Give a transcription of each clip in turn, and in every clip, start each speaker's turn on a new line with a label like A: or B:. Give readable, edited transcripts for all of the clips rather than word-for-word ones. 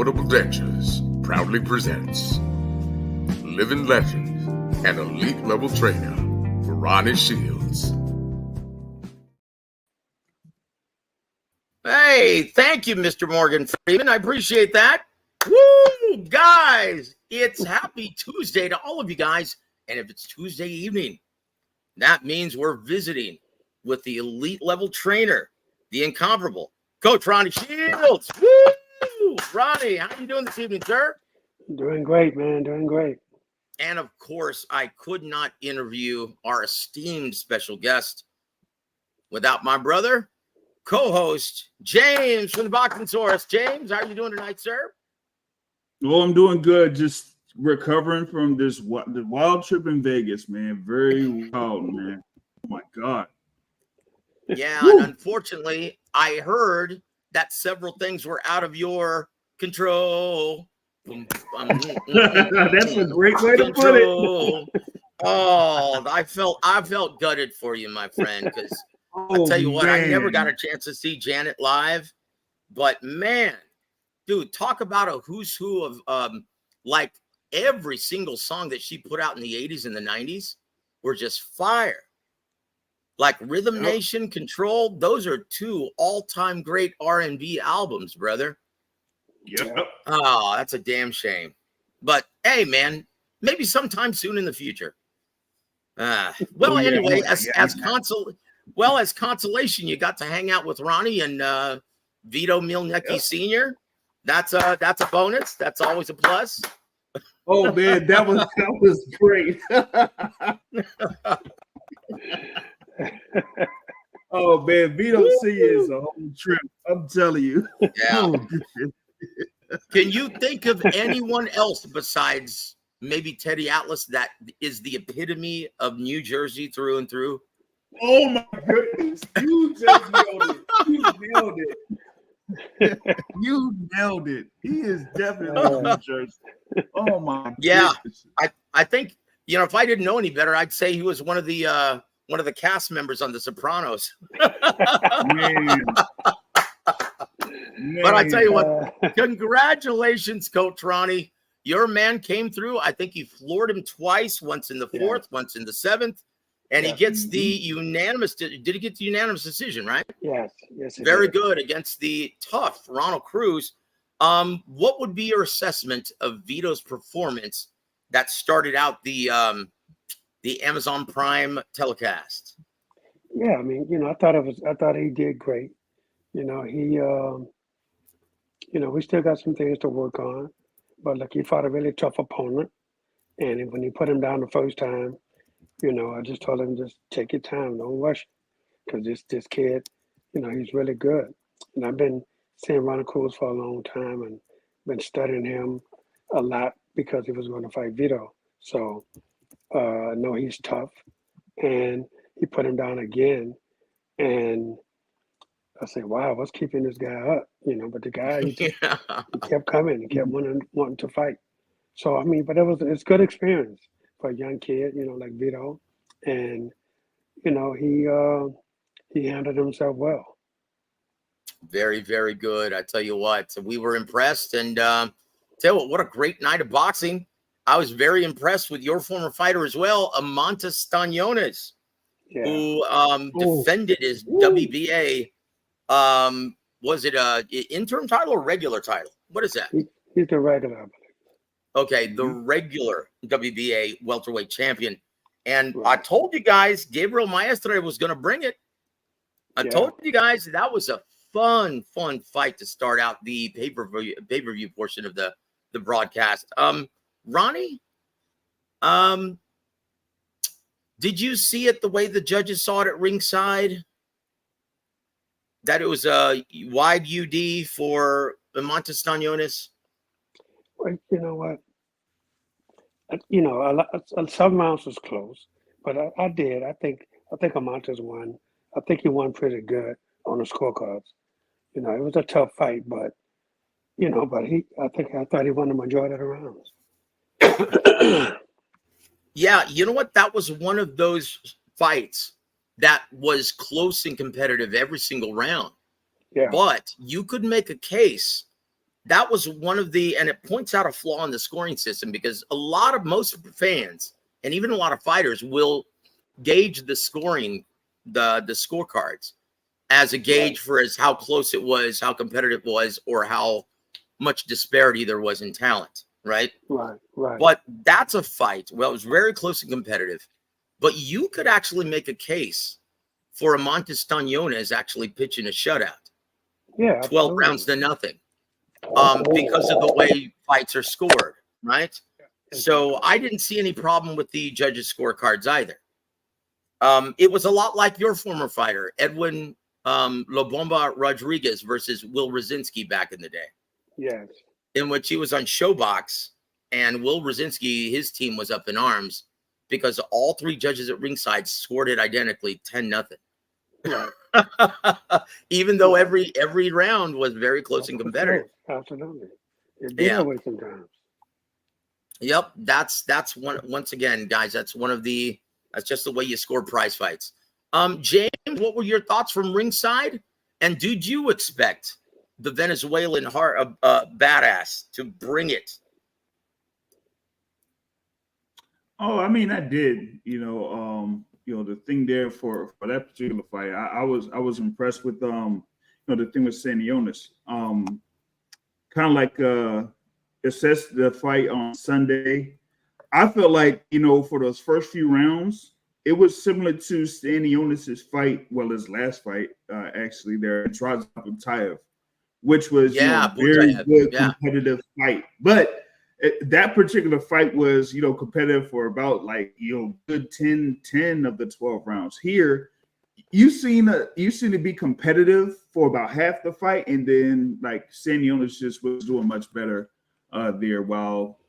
A: Notable Dentures proudly presents living legend and elite level trainer, Ronnie Shields.
B: Hey, thank you, Mr. Morgan Freeman. I appreciate that. Woo, guys, it's happy Tuesday to all of you guys. And if it's Tuesday evening, that means we're visiting with the elite level trainer, the incomparable Coach Ronnie Shields. Woo! Ronnie, how are you doing this evening, sir?
C: Doing great, man. Doing great.
B: And of course, I could not interview our esteemed special guest without my brother, co-host James from the Boxing Source. James, how are you doing tonight, sir?
D: Well, I'm doing good. Just recovering from the wild trip in Vegas, man. Very wild, man. Oh my God.
B: Yeah, and unfortunately, I heard that several things were out of your control.
D: That's a great way to put it.
B: Oh, I felt gutted for you, my friend, because I'll tell you what, I never got a chance to see Janet live, but man, dude, talk about a who's who of like every single song that she put out in the 80s and the 90s were just fire. Like Rhythm Nation, Control, those are two all-time great R&B albums, brother.
D: Yep.
B: Oh, that's a damn shame. But hey, man, maybe sometime soon in the future. Anyway, as consolation, you got to hang out with Ronnie and Vito Mielnicki Sr. That's a bonus. That's always a plus.
D: Oh man, that was great. Oh man, Vito Sr. is a whole trip. I'm telling you.
B: Yeah. Can you think of anyone else besides maybe Teddy Atlas that is the epitome of New Jersey through and through?
D: Oh my goodness. You just nailed it. You nailed it. You nailed it. He is definitely New Jersey. Oh my goodness.
B: I think, if I didn't know any better, I'd say he was one of the cast members on The Sopranos.
D: Man.
B: But I tell you what, congratulations, Coach Ronnie. Your man came through. I think he floored him twice, once in the fourth, once in the seventh. And he gets the unanimous. Did he get the unanimous decision, right?
C: Yes.
B: Very good against the tough Ronald Cruz. What would be your assessment of Vito's performance that started out the Amazon Prime telecast?
C: Yeah, I mean, I thought he did great. We still got some things to work on, but like he fought a really tough opponent. And when he put him down the first time, I just told him, just take your time, don't rush, because this kid, he's really good. And I've been seeing Ronald Cruz for a long time and been studying him a lot because he was going to fight Vito. So I know he's tough, and he put him down again. And I said, wow, what's keeping this guy up? But the guy, he kept coming. He kept wanting to fight. So, I mean, but it's good experience for a young kid, like Vito. And, he handled himself well.
B: Very, very good. I tell you what, we were impressed. And tell you what a great night of boxing. I was very impressed with your former fighter as well, Amantas Stanionis, who defended his WBA. Was it a interim title or regular title? What is that?
C: He's the regular, I believe.
B: Okay, the regular WBA welterweight champion. And I told you guys, Gabriel Maestre was going to bring it. I told you guys that was a fun fight to start out the pay-per-view portion of the broadcast. Ronnie, did you see it the way the judges saw it at ringside? That it was a wide UD for Amantas Stanionis?
C: Well, you know what? Some rounds was close, but I did. I think Amantas won. I think he won pretty good on the scorecards. It was a tough fight, but I thought he won the majority of the rounds.
B: Yeah, you know what? That was one of those fights that was close and competitive every single round.
C: Yeah.
B: But you could make a case that was one of the, and it points out a flaw in the scoring system, because most fans and even a lot of fighters will gauge the scoring, the scorecards as a gauge for how close it was, how competitive it was, or how much disparity there was in talent, right?
C: Right.
B: But that's a fight. Well, it was very close and competitive, but you could actually make a case for a Montes Staniones actually pitching a shutout.
C: Yeah,
B: 12 rounds to nothing. Because of the way fights are scored, right? So I didn't see any problem with the judges' scorecards either. It was a lot like your former fighter, Edwin La Bomba Rodriguez versus Will Rosinski back in the day.
C: Yes.
B: In which he was on Showbox, and Will Rosinski, his team was up in arms because all three judges at ringside scored it identically, 10-0.
C: Right.
B: Even though every round was very close and competitive.
C: Absolutely. It did away sometimes.
B: Yep. That's one, once again, guys, that's just the way you score prize fights. James, what were your thoughts from ringside? And did you expect the Venezuelan badass to bring it?
D: Oh, I mean, I did. The thing there for that particular fight, I was impressed with the thing with Stanionis. Kind of like assessed the fight on Sunday. I felt like for those first few rounds, it was similar to Stanionis' fight, his last fight, actually there in Tayev, which was very good competitive fight. But that particular fight was competitive for about good 10 of the 12 rounds. Here you seem to be competitive for about half the fight, and then Stanionis just was doing much better there, while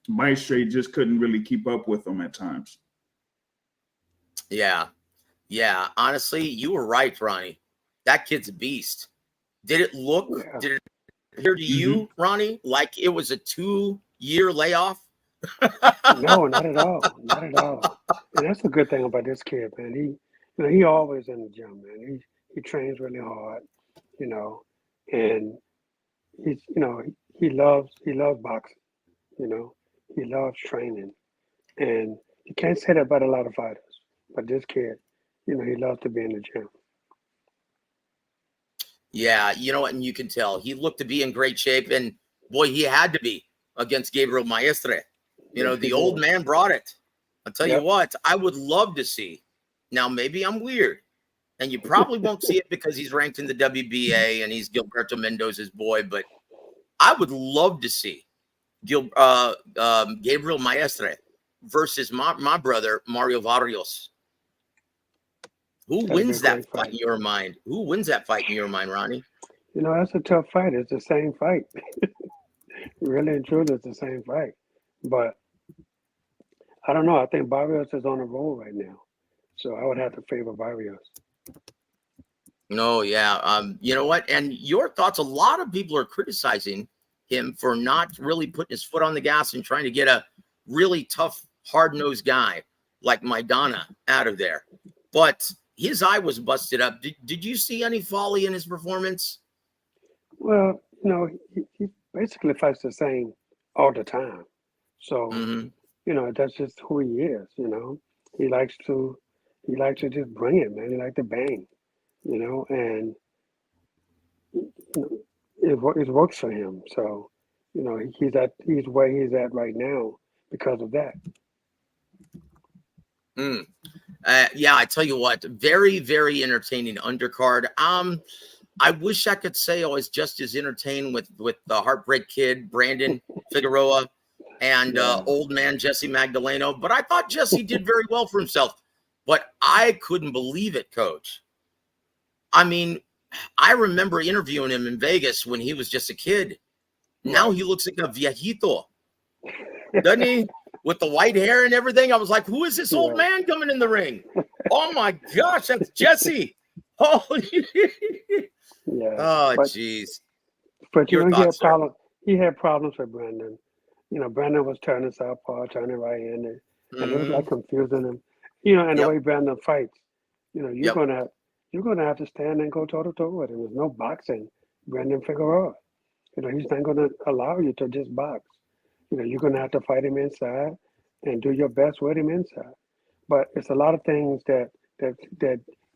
D: Maestre just couldn't really keep up with him at times.
B: Yeah honestly, you were right, Ronnie. That kid's a beast. Did it appear to you, Ronnie, like it was a 2-year layoff?
C: No, not at all. Not at all. And that's the good thing about this kid, man. He always in the gym, man. He trains really hard, and he's he loves boxing, he loves training. And you can't say that about a lot of fighters. But this kid, he loves to be in the gym.
B: Yeah, and you can tell he looked to be in great shape, and boy, he had to be against Gabriel Maestre. The old man brought it. I'll tell you what, I would love to see. Now, maybe I'm weird, and you probably won't see it because he's ranked in the WBA and he's Gilberto Mendoza's boy, but I would love to see Gabriel Maestre versus my brother, Mario Barrios. Who wins that fight in your mind? Who wins that fight in your mind, Ronnie?
C: That's a tough fight. It's the same fight. Really and truly, it's the same fight. But I don't know. I think Barrios is on a roll right now. So I would have to favor Barrios.
B: No, yeah. You know what? And your thoughts, a lot of people are criticizing him for not really putting his foot on the gas and trying to get a really tough, hard-nosed guy like Maidana out of there. But his eye was busted up. Did you see any folly in his performance?
C: Well, he basically fights the same all the time. So, that's just who he is, He likes to just bring it, man. He likes to bang, and it works for him. So, he's where he's at right now because of that.
B: Yeah, I tell you what, very, very entertaining undercard. I wish I could say I was just as entertained with the Heartbreak Kid, Brandon Figueroa, and old man Jesse Magdaleno, but I thought Jesse did very well for himself. But I couldn't believe it, Coach. I mean, I remember interviewing him in Vegas when he was just a kid. Now he looks like a viejito, doesn't he? With the white hair and everything. I was like, who is this old man coming in the ring? Oh my gosh, that's Jesse. Holy oh, jeez.
C: But he had problems with Brandon. Brandon was turning southpaw, turning right-handed, and it was like confusing him. And the way Brandon fights, you're gonna have to stand and go toe to toe with him. There's no boxing Brandon Figueroa. You know, he's not going to allow you to just box. You know, you're going to have to fight him inside and do your best with him inside. But it's a lot of things that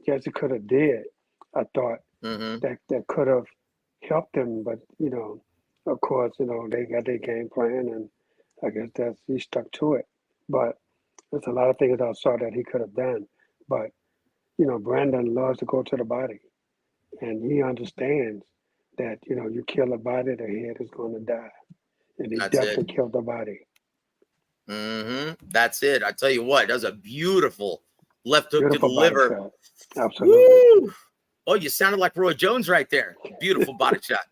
C: Jesse could have did. I thought
B: Mm-hmm.
C: that could have helped him, but you know, of course, you know they got their game plan, and I guess that's he stuck to it. But there's a lot of things I saw that he could have done. But you know, Brandon loves to go to the body, and he understands that you know you kill the body, the head is going to die, and he
B: That's it.
C: definitely killed the body.
B: Mm-hmm. That's it. I tell you what, that was a beautiful left hook to the
C: Beautiful body
B: liver.
C: shot, absolutely.
B: Woo! Oh, you sounded like Roy Jones right there. Beautiful body shot.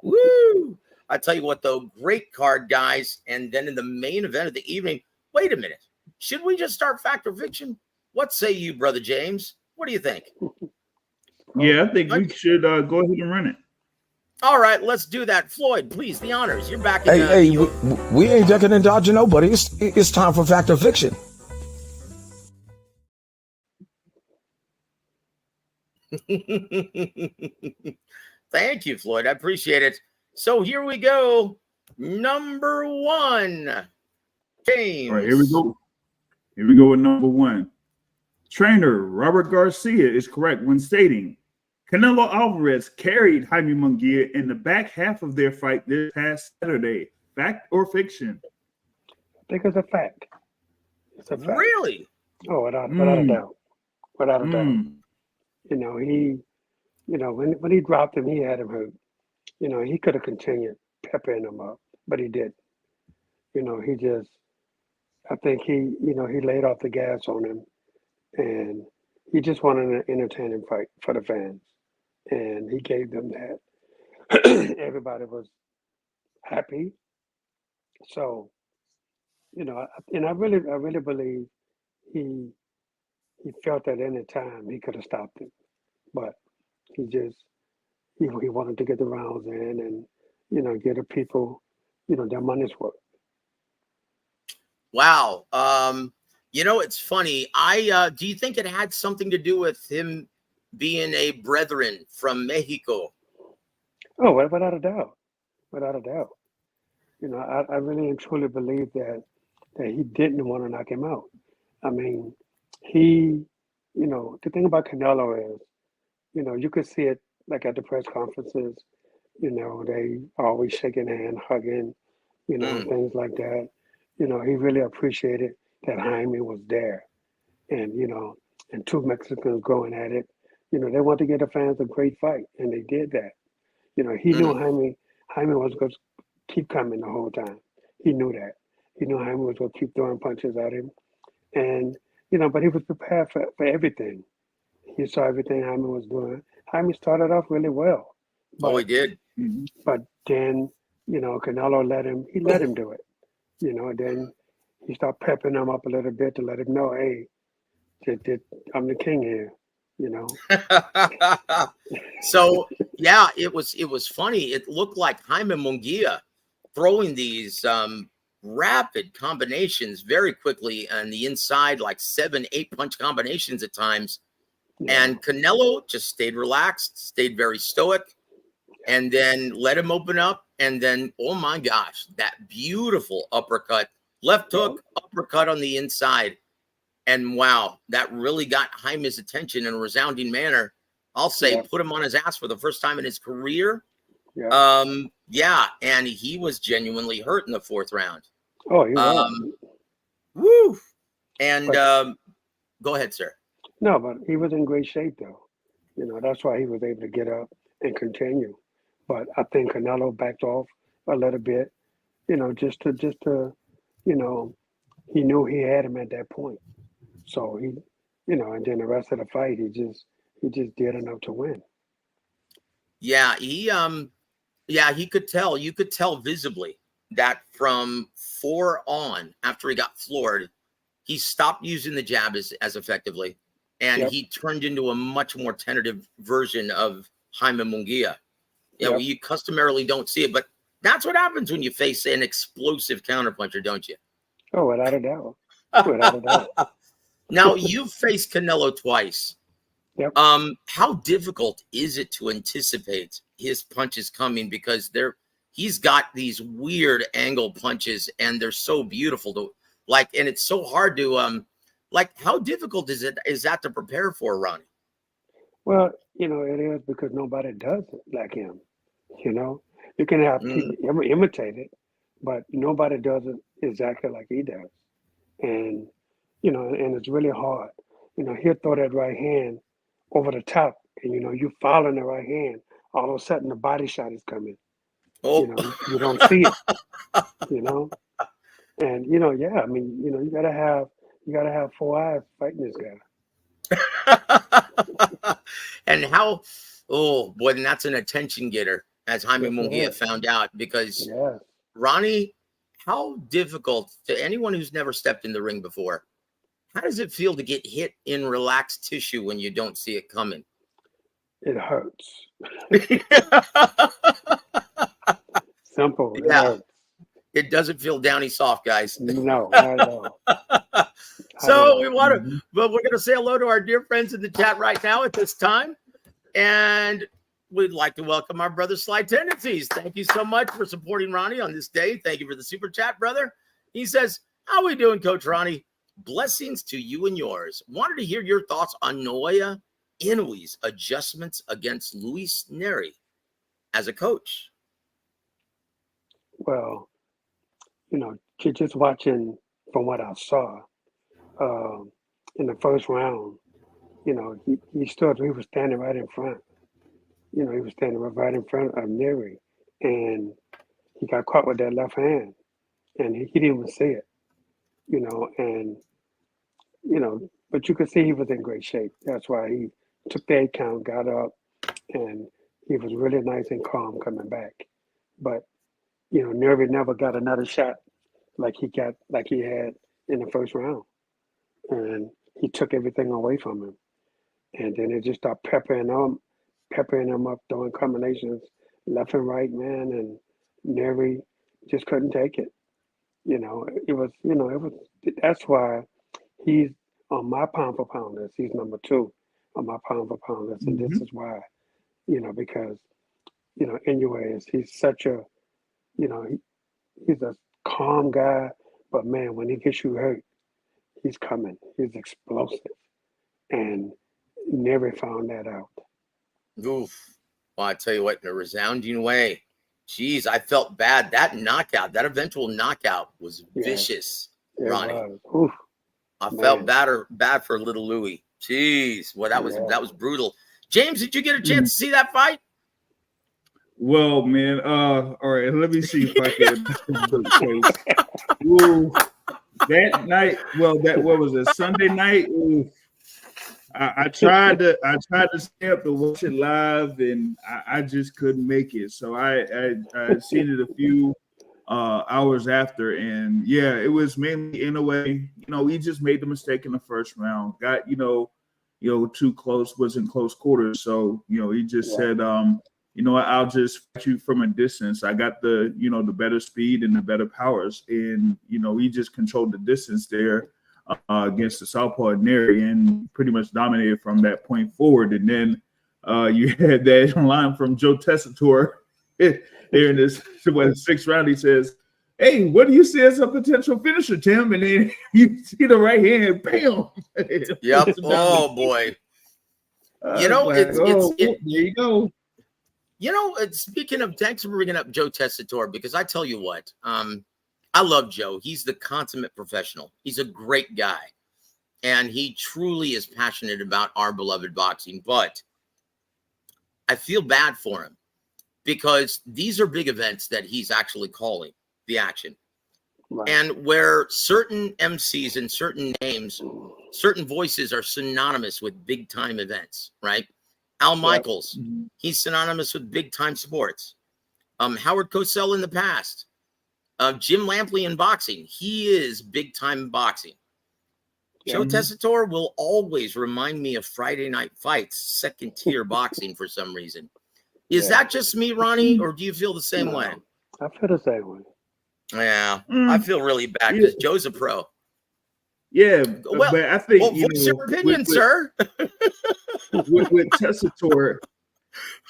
B: Woo! I tell you what, though, great card, guys. And then in the main event of the evening, wait a minute. Should we just start Fact or Fiction? What say you, Brother James? What do you think?
D: Yeah, I think we should go ahead and run it.
B: All right, let's do that. Floyd, please, the honors. You're back in
E: Hey, we ain't ducking and dodging nobody. It's time for Fact or Fiction.
B: Thank you, Floyd. I appreciate it. So here we go. Number one, James.
D: All right, here we go. Here we go with number one. Trainer Robert Garcia is correct when stating Canelo Alvarez carried Jaime Munguia in the back half of their fight this past Saturday. Fact or fiction?
C: I think it's a fact. It's a fact.
B: Really?
C: Oh, without a doubt. Without a doubt. You know, when he dropped him, he had him hurt. You know, he could have continued peppering him up, but he didn't. You know, I think he laid off the gas on him, and he just wanted an entertaining fight for the fans, and he gave them that. Everybody was happy. So, you know, I really believe he felt that any time he could have stopped him, but he wanted to get the rounds in and, you know, get the people, you know, their money's worth.
B: Wow. You know, it's funny. Do you think it had something to do with him being a brethren from Mexico?
C: Oh, without a doubt. Without a doubt. You know, I really and truly believe that he didn't want to knock him out. I mean, you know, the thing about Canelo is, you know, you could see it like at the press conferences, you know, they always shaking hand, hugging, you know, things like that. You know, he really appreciated that Jaime was there. And, you know, and two Mexicans going at it, you know, they want to get the fans a great fight, and they did that. You know, he knew Jaime was going to keep coming the whole time. He knew that. He knew Jaime was going to keep throwing punches at him. And, you know, but he was prepared for everything. He saw everything Jaime was doing. Jaime started off really well.
B: But, he did.
C: But then, you know, Canelo let him do it. You know, then he started pepping him up a little bit to let him know, hey, I'm the king here, you know.
B: So, yeah, it was funny. It looked like Jaime Munguia throwing these rapid combinations very quickly on the inside, like 7-8 punch combinations at times. Yeah. And Canelo just stayed relaxed, stayed very stoic, and then let him open up. And then, oh my gosh, that beautiful uppercut, left hook, uppercut on the inside. And wow, that really got Jaime's attention in a resounding manner. I'll say put him on his ass for the first time in his career. Yeah. And he was genuinely hurt in the fourth round.
C: Oh, he was.
B: Woo. And go ahead, sir.
C: No, but he was in great shape, though. You know, that's why he was able to get up and continue. But I think Canelo backed off a little bit, you know, just to, you know, he knew he had him at that point. So he, you know, and then the rest of the fight, he just did enough to win.
B: Yeah, he could tell. You could tell visibly that from 4 on, after he got floored, he stopped using the jab as effectively, and he turned into a much more tentative version of Jaime Munguia. You know, you customarily don't see it, but that's what happens when you face an explosive counterpuncher, don't you?
C: Oh, without a doubt. Without a doubt.
B: Now, you've faced Canelo twice.
C: Yep.
B: How difficult is it to anticipate his punches coming, because he's got these weird angle punches, and they're so beautiful to like, and it's so hard to like, how difficult is that to prepare for, Ronnie?
C: Well, it is because nobody does it like him. You can have people imitate it, but nobody does it exactly like he does. And, and it's really hard. He'll throw that right hand over the top, and, you following the right hand. All of a sudden, the body shot is coming.
B: Oh.
C: You don't see it, And, yeah, I mean, you gotta have 4 eyes fighting this guy.
B: And how, oh boy, then that's an attention getter, as Jaime Munguia found out, because Ronnie, how difficult to anyone who's never stepped in the ring before, how does it feel to get hit in relaxed tissue when you don't see it coming?
C: It hurts. Simple. It
B: Yeah.
C: hurts.
B: It doesn't feel downy soft, guys.
C: No, not at all.
B: So we want to, but we're going to say hello to our dear friends in the chat right now at this time. And we'd like to welcome our brother Sly Tendencies. Thank you so much for supporting Ronnie on this day. Thank you for the super chat, brother. He says, how we doing, Coach Ronnie? Blessings to you and yours. Wanted to hear your thoughts on Naoya Inouye's adjustments against Luis Neri as a coach.
C: Well, just watching from what I saw in the first round, he was standing right in front. He was standing right in front of Neri, and he got caught with that left hand, and he didn't even see it, but you could see he was in great shape. That's why he took the 8 count, got up, and he was really nice and calm coming back. But Neri never got another shot like he had in the first round, and he took everything away from him. And then it just started peppering him up, throwing combinations left and right, man. And Neri just couldn't take it. That's why he's on my pound for pound list. He's number 2 on my pound for pound list. And this is why, because, anyways, he's such a, he's a calm guy, but man, when he gets you hurt, he's coming. He's explosive. And never found that out.
B: Oof. Well, I tell you what, in a resounding way. Jeez, I felt bad. That eventual knockout was vicious, Ronnie. I felt bad for little Louis. Jeez, well, that was brutal. James, did you get a chance to see that fight?
D: Well, man, all right, let me see if I can. Ooh, that night, what was it, Sunday night? Ooh, I tried to stay up to watch it live, and I just couldn't make it. So I seen it a few hours after, and yeah, it was mainly in a way, he just made the mistake in the first round, got too close, was in close quarters, so he just said, I'll just fight you from a distance. I got the the better speed and the better powers, and he just controlled the distance there against the southpaw Neri, and pretty much dominated from that point forward. And then you had that line from Joe Tessitore here in this 6th round. He says, "Hey, what do you see as a potential finisher, Tim?" And then you see the right hand, bam.
B: Yep. Oh boy.
D: There you go.
B: Speaking of, thanks for bringing up Joe Tessitore, because I tell you what, I love Joe. He's the consummate professional. He's a great guy, and he truly is passionate about our beloved boxing. But I feel bad for him, because these are big events that he's actually calling the action. Right. And where certain MCs and certain names, certain voices are synonymous with big time events, right? Al Michaels, he's synonymous with big time sports. Howard Cosell in the past. Jim Lampley in boxing, he is big time boxing. Joe Tessitore will always remind me of Friday Night Fights, 2nd tier boxing for some reason. Is that just me, Ronnie, or do you feel the same way?
C: I feel the same way.
B: Yeah, I feel really bad because Joe's a pro.
D: Yeah, but I think
B: voice your opinion, sir.
D: with Tessitore,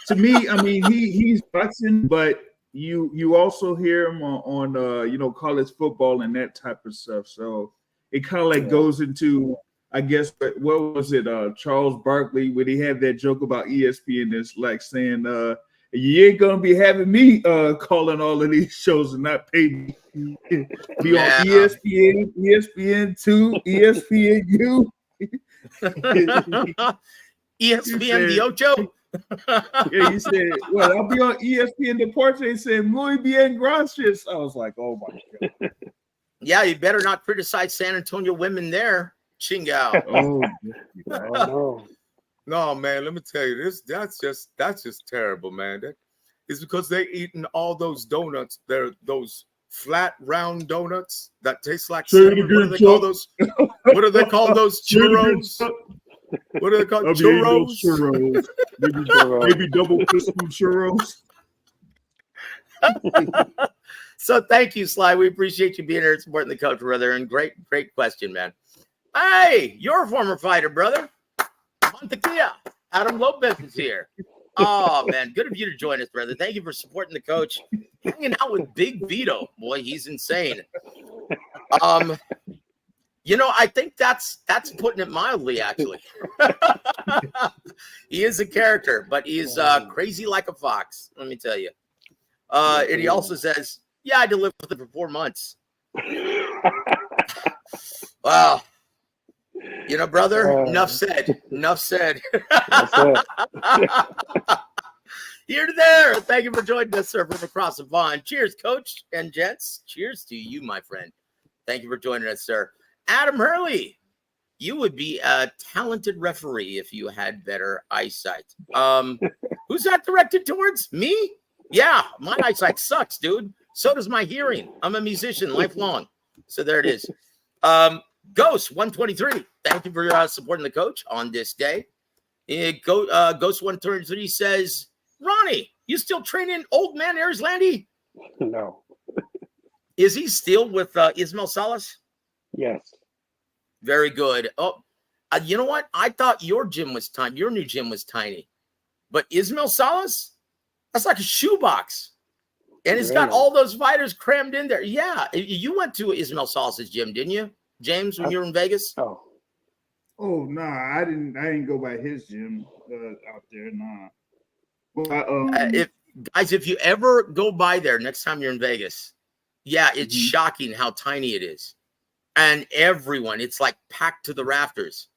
D: To me, I mean, he's boxing, but you also hear him on college football and that type of stuff. So it kind of like goes into, I guess, what was it, Charles Barkley, when he had that joke about ESPN, that's like saying, you ain't gonna be having me calling all of these shows and not pay me. Be on ESPN, ESPN2, ESPNU.
B: ESPN the Ocho.
D: Yeah, he said, well, I'll be on ESPN Deportes. He said, muy bien, gracias. I was like, oh my God.
B: Yeah, you better not criticize San Antonio women there. Chingao.
C: No.
A: No, man, let me tell you this. That's just terrible, man. It's because they eating all those donuts. They're those flat, round donuts that taste like cinnamon. What do they call those? What do they call those? Churros? What do they call churros?
D: Churros. Maybe double crispy churros.
B: So thank you, Sly. We appreciate you being here and supporting the coach, brother. And great question, man. Hey, you're a former fighter, brother. Montequilla. Adam Lopez is here. Oh, man. Good of you to join us, brother. Thank you for supporting the coach. Hanging out with Big Vito. Boy, he's insane. I think that's putting it mildly, actually. He is a character, but he's crazy like a fox, let me tell you. And he also says, yeah, I had to live with it for 4 months. Wow. Brother, enough said. Here to there. Thank you for joining us, sir, from across the pond. Cheers, coach and gents. Cheers to you, my friend. Thank you for joining us, sir. Adam Hurley, you would be a talented referee if you had better eyesight. Who's that directed towards? Me? Yeah, my eyesight sucks, dude. So does my hearing. I'm a musician, lifelong. So there it is. Ghost 123. Thank you for supporting the coach on this day. Ghost 123 says, Ronnie, you still training old man Arizlandi?
C: No.
B: Is he still with Ismael Salas?
C: Yes.
B: Very good. Oh, you know what? I thought your gym was tiny. Your new gym was tiny. But Ismael Salas? That's like a shoebox. And it's got all those fighters crammed in there. Yeah. You went to Ismael Salas' gym, didn't you, James, when you were in Vegas?
C: Oh,
D: nah, I didn't go by his gym out there. Nah. Well,
B: if you ever go by there next time you're in Vegas, yeah, it's shocking how tiny it is. And everyone, it's like packed to the rafters.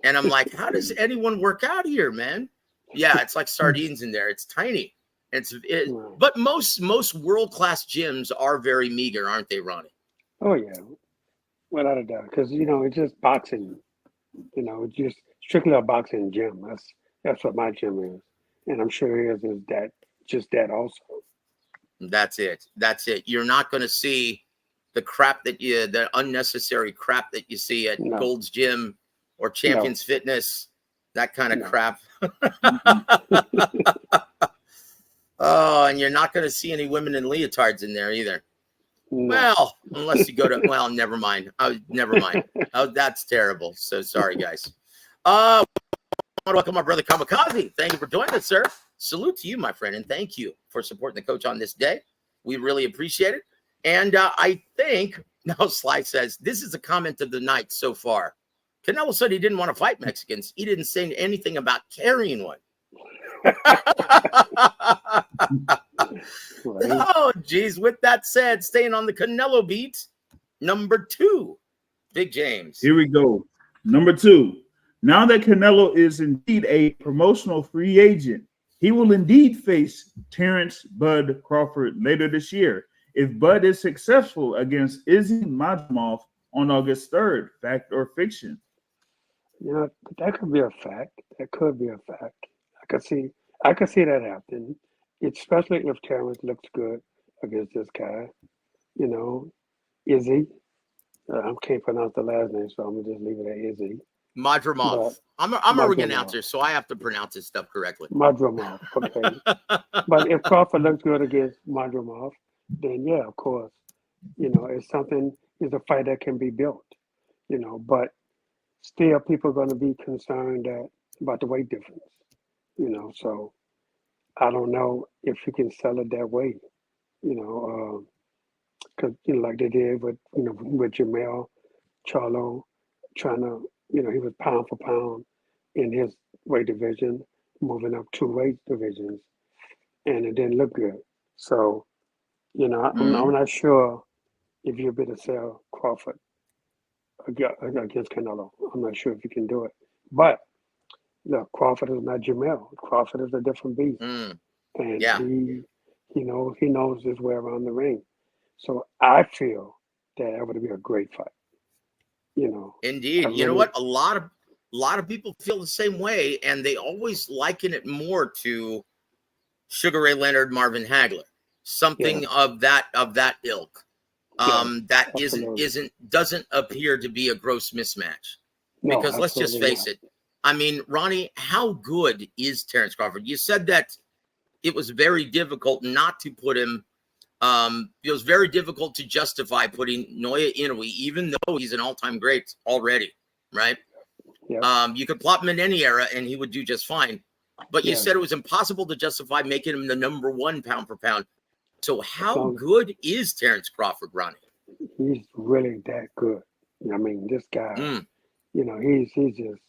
B: And I'm like, how does anyone work out here, man? Yeah, it's like sardines in there. It's tiny. But most world-class gyms are very meager, aren't they, Ronnie?
C: Oh, yeah. Without a doubt. Because, it's just boxing. It's just strictly a boxing gym. That's what my gym is. And I'm sure his is that also.
B: That's it. You're not going to see the unnecessary crap that you see at Gold's Gym or Champions Fitness, that kind of crap. Oh, and you're not going to see any women in leotards in there either. No. Well, unless you go to, never mind. Never mind. Oh, that's terrible. So sorry, guys. I want to welcome my brother Kamikaze. Thank you for joining us, sir. Salute to you, my friend, and thank you for supporting the coach on this day. We really appreciate it. And I think, now Sly says, this is a comment of the night so far. Canelo said he didn't want to fight Mexicans. He didn't say anything about carrying one. Oh, geez. With that said, staying on the Canelo beat, number 2, Big James.
D: Here we go. Number 2. Now that Canelo is indeed a promotional free agent, he will indeed face Terence Bud Crawford later this year. If Bud is successful against Izzy Majmov on August 3rd, fact or fiction?
C: That could be a fact. I could see that happening, especially if Terence looks good against this guy. Izzy. I can't pronounce the last name, so I'm gonna just leave it at Izzy.
B: Madrimov. I'm a ring announcer, so I have to pronounce his stuff correctly.
C: Madrimov, okay. But if Crawford looks good against Madrimov, then yeah, of course, it's a fight that can be built, but still people are going to be concerned about the weight difference, so I don't know if you can sell it that way, you know, because like they did with with Jamel Charlo, trying to he was pound for pound in his weight division, moving up two weight divisions, and it didn't look good. So I'm
B: Mhm.
C: not sure if you'll be able to sell Crawford against Canelo. I'm not sure if you can do it, but look, Crawford is not Jamel. Crawford is a different beast,
B: Mm.
C: and
B: Yeah,
C: he knows his way around the ring. So I feel that it would be a great fight. You know, I
B: indeed. You know
C: really,
B: what? A lot of people feel the same way, and they always liken it more to Sugar Ray Leonard, Marvin Hagler,
C: yeah,
B: something of that ilk.
C: yes,
B: That isn't
C: absolutely.
B: isn't doesn't appear to be a gross mismatch.
C: No,
B: Because let's just
C: absolutely
B: face
C: not.
B: it. I mean, Ronnie, how good is Terence Crawford? You said that it was very difficult not to put him. It was very difficult to justify putting Noya Inoue, even though he's an all-time great already, right?
C: Yep,
B: You could plop him in any era and he would do just fine. But you
C: yes.
B: said it was impossible to justify making him the number one pound for pound. So
C: As
B: how
C: long
B: good is Terence Crawford, Ronnie?
C: he's really that good. I mean, this guy,
B: Mm,
C: he's just,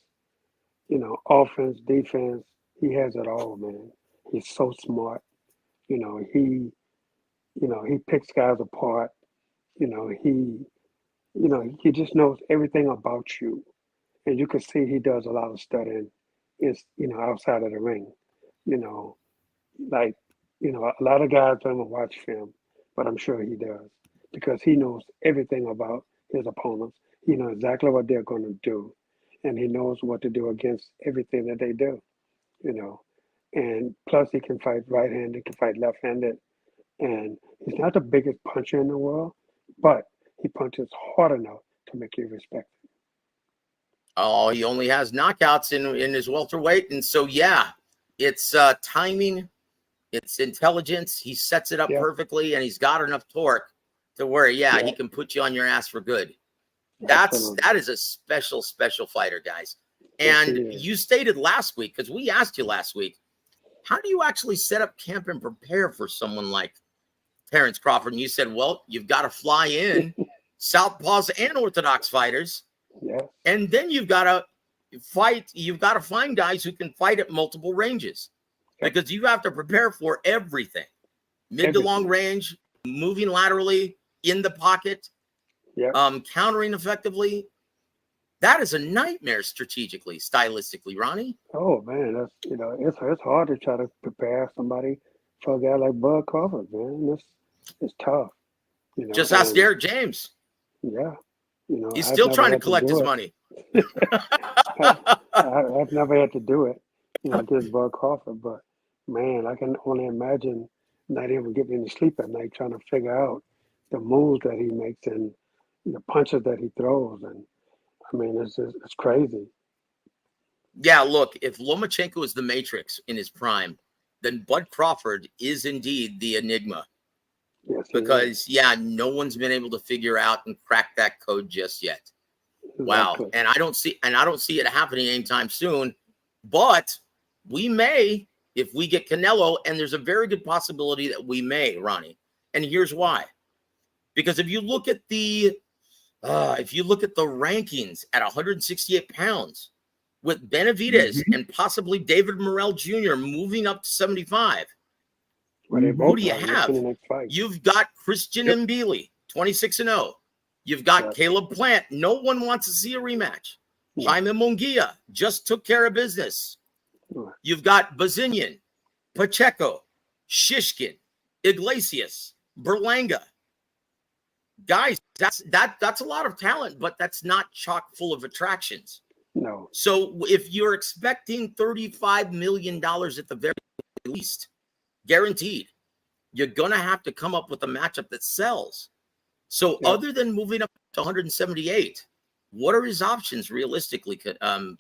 C: offense, defense, he has it all, man. He's so smart. You know, he picks guys apart. You know, he just knows everything about you. And you can see he does a lot of studying is, outside of the ring. You know, like, a lot of guys don't even watch film, but I'm sure he does because he knows everything about his opponents. He knows exactly what they're going to do, and he knows what to do against everything that they do, you know. And plus, he can fight right handed, can fight left handed, and he's not the biggest puncher in the world, but he punches hard enough to make you respect
B: oh, he only has knockouts in his welterweight. And so, yeah, it's timing, it's intelligence. He sets it
C: him.
B: up
C: Yep,
B: perfectly, and he's got enough torque to where, yeah, he
C: yep,
B: can put you on your ass for good.
C: absolutely.
B: That is a special, special fighter, guys.
C: Yes, he
B: And
C: is.
B: you stated last week, because we asked you last week, how do you actually set up camp and prepare for someone like Terence Crawford? And you said, well, you've got to fly in southpaws and orthodox fighters,
C: Yes,
B: and then you've got to fight. You've got to find guys who can fight at multiple ranges
C: yep,
B: because you have to prepare for everything, mid to long
C: everything.
B: range, moving laterally in the pocket,
C: Yep.
B: countering effectively. That is a nightmare strategically, stylistically, Ronnie.
C: Oh man, that's it's hard to try to prepare somebody for a guy like Bud Crawford, man. It's tough,
B: Just ask
C: and
B: Derek James.
C: yeah,
B: He's
C: I've
B: still
C: never
B: trying to
C: had to
B: collect
C: do
B: his
C: it.
B: money.
C: I've never had to do it, against Bud Crawford, but man, I can only imagine not even getting any sleep at night trying to figure out the moves that he makes and the punches that he throws, and I mean it's crazy.
B: Yeah, look, if Lomachenko is the Matrix in his prime, then Bud Crawford is indeed the Enigma
C: Yes, he is.
B: because, yeah, no one's been able to figure out and crack that code just yet. Wow.
C: Exactly.
B: And I don't see it happening anytime soon, but we may if we get Canelo, and there's a very good possibility that we may, Ronnie. And here's why. Because if you look at the rankings at 168 pounds, with Benavidez
D: Mm-hmm.
B: and possibly David Morrell Jr. moving up to 75,
C: Well, they
B: who
C: both
B: do you
C: are. Look in
B: have?
C: the next fight.
B: You've got Christian
D: Yep.
B: Mbili, 26-0. You've got
C: Yes.
B: Caleb Plant. No one wants to see a rematch.
C: No.
B: Jaime Munguia just took care of business.
C: No.
B: You've got Bazinian, Pacheco, Shishkin, Iglesias, Berlanga. Guys, that's a lot of talent, but that's not chock full of attractions.
C: No.
B: So if you're expecting $35 million at the very least, guaranteed, you're going to have to come up with a matchup that sells. So
C: Yep.
B: other than moving up to 178, what are his options realistically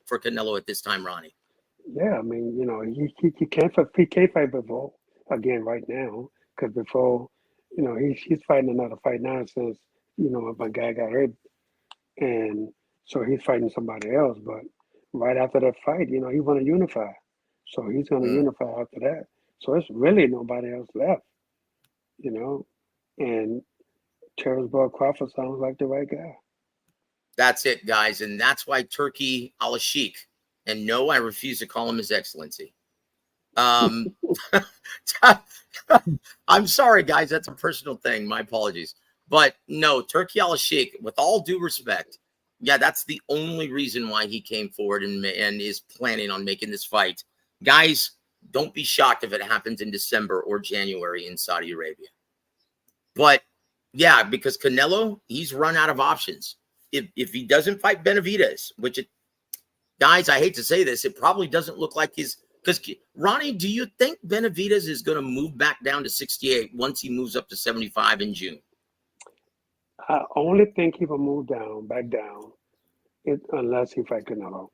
B: for Canelo at this time, Ronnie?
C: Yeah, I mean, he can't fight before again right now because before, he's fighting another fight now since my guy got hurt, and so he's fighting somebody else. But right after that fight, he want to unify, so he's going to
B: Mm.
C: unify after that. So it's really nobody else left, you know. And Terrence Bud Crawford sounds like the right guy.
B: That's it, guys. And that's why Turkey Al-Sheikh, and no, I refuse to call him His Excellency. I'm sorry, guys. That's a personal thing. My apologies. But no, Turkey Al-Sheikh, with all due respect, yeah, that's the only reason why he came forward and is planning on making this fight. Guys, don't be shocked if it happens in December or January in Saudi Arabia. But yeah, because Canelo, he's run out of options. If he doesn't fight Benavidez, which guys, I hate to say this, it probably doesn't look like his. Because Ronnie, do you think Benavidez is going to move back down to 68 once he moves up to 75 in June?
C: I only think he will move back down, unless he fight Canelo.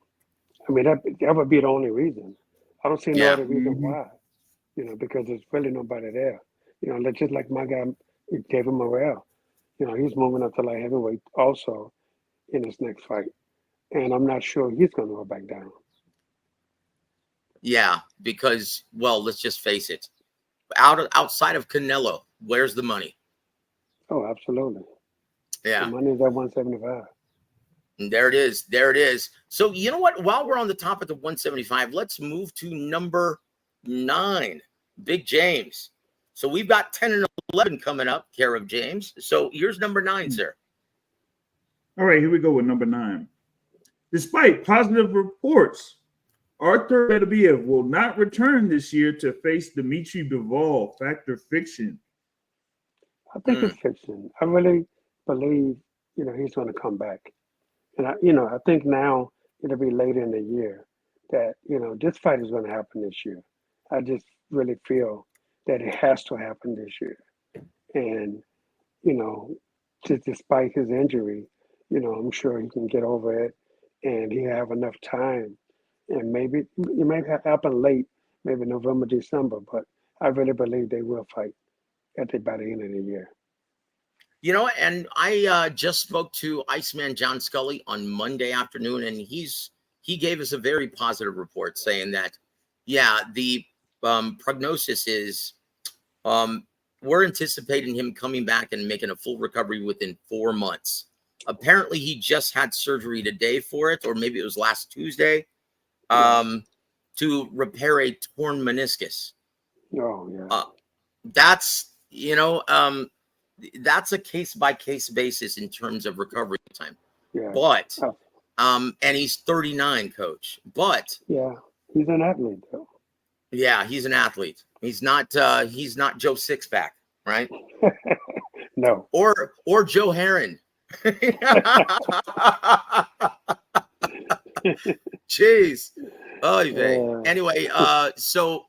C: I mean, that would be the only reason. I don't see no other reason why, because there's really nobody there. Just like my guy, David Morrell, he's moving up to light heavyweight also in his next fight. And I'm not sure he's going to go back down.
B: Yeah, because, well, let's just face it. Outside of Canelo, where's the money?
C: Oh, absolutely.
B: Yeah.
C: The money's at 175.
B: And there it is. There it is. So, you know what? While we're on the top of the 175, let's move to number 9, Big James. So we've got 10 and 11 coming up, care of James. So here's number 9, sir.
D: All right, here we go with number 9. Despite positive reports, Arthur Beterbiev will not return this year to face Dimitri Bivol. Fact or fiction?
C: I think it's fiction. I really believe, he's going to come back. And I think now it'll be later in the year that, this fight is going to happen this year. I just really feel that it has to happen this year. And, despite his injury, I'm sure he can get over it and he'll have enough time. And maybe it may happen late, maybe November, December, but I really believe they will fight by the end of the year.
B: And I just spoke to Iceman John Scully on Monday afternoon, and he gave us a very positive report saying that, yeah, the prognosis is we're anticipating him coming back and making a full recovery within 4 months. Apparently, he just had surgery today for it, or maybe it was last Tuesday, to repair a torn meniscus.
C: Oh, yeah.
B: That's a case-by-case basis in terms of recovery time.
C: Yeah.
B: But and he's 39, coach. But
C: yeah, he's an athlete though.
B: Yeah, he's an athlete. He's not Joe Sixpack, right?
C: No.
B: Or Joe Herron. Jeez. Oh, anyway, so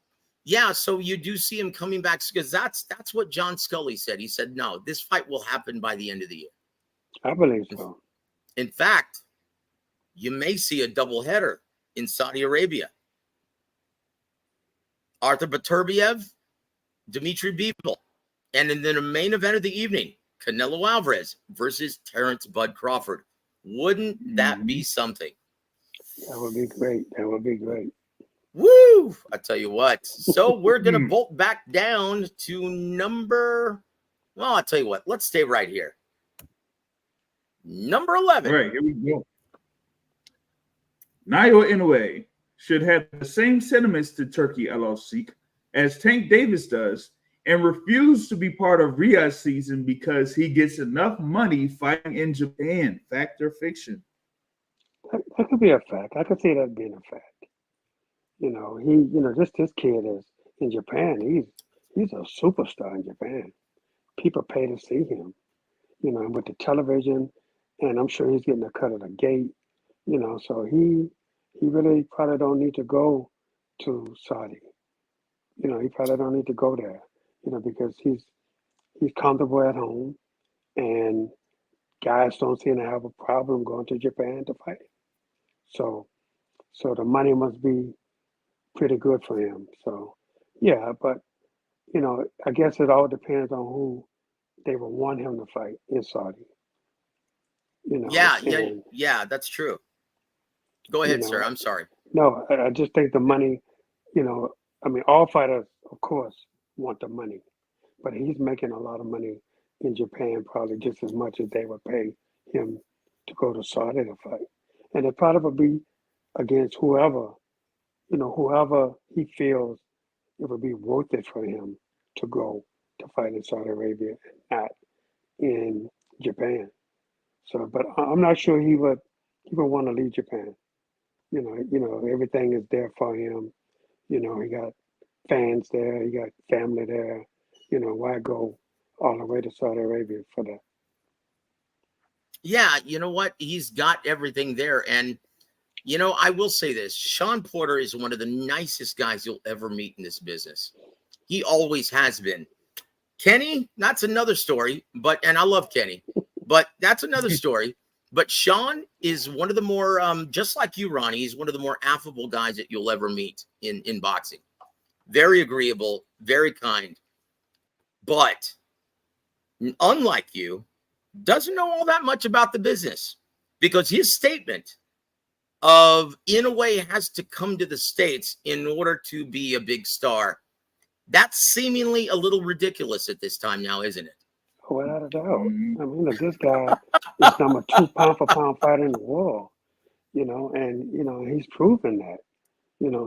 B: you do see him coming back because that's what John Scully said. He said, no, this fight will happen by the end of the year.
C: I believe so.
B: In fact, you may see a doubleheader in Saudi Arabia. Arthur Beterbiev, Dimitri Bivol, and then the main event of the evening, Canelo Alvarez versus Terence Bud Crawford. Wouldn't that be something?
C: That would be great. That would be great.
B: Woo! I tell you what. So we're going to bolt back down to I'll tell you what. Let's stay right here. Number 11.
D: All right, here we go. Nayo Inoue should have the same sentiments to Turkey Al-Sheikh as Tank Davis does and refuse to be part of Riyadh's season because he gets enough money fighting in Japan. Fact or fiction?
C: That could be a fact. I could see that being a fact. This kid is in Japan. He's a superstar in Japan. People pay to see him, with the television, and I'm sure he's getting a cut of the gate, so he really probably don't need to go to Saudi. He probably don't need to go there, because he's comfortable at home, and guys don't seem to have a problem going to Japan to fight. So the money must be pretty good for him. So, yeah, but, I guess it all depends on who they would want him to fight in Saudi.
B: Yeah, that's true. Go ahead, sir. I'm sorry.
C: No, I just think the money, I mean, all fighters, of course, want the money, but he's making a lot of money in Japan, probably just as much as they would pay him to go to Saudi to fight. And it probably would be against whoever, whoever he feels it would be worth it for him to go to fight in Saudi Arabia, not in Japan. So, but I'm not sure he would want to leave Japan. Everything is there for him. He got fans there, he got family there. Why go all the way to Saudi Arabia for that?
B: Yeah, you know what? He's got everything there. And, I will say this. Sean Porter is one of the nicest guys you'll ever meet in this business. He always has been. Kenny, that's another story. And I love Kenny, but that's another story. But Sean is one of the more, just like you, Ronnie, he's one of the more affable guys that you'll ever meet in boxing. Very agreeable, very kind. But unlike you, doesn't know all that much about the business, because his statement of, in a way, has to come to the States in order to be a big star, that's seemingly a little ridiculous at this time now, isn't it?
C: Without a doubt. I mean, look, this guy is number 2 pound for pound fighter in the world, and he's proven that,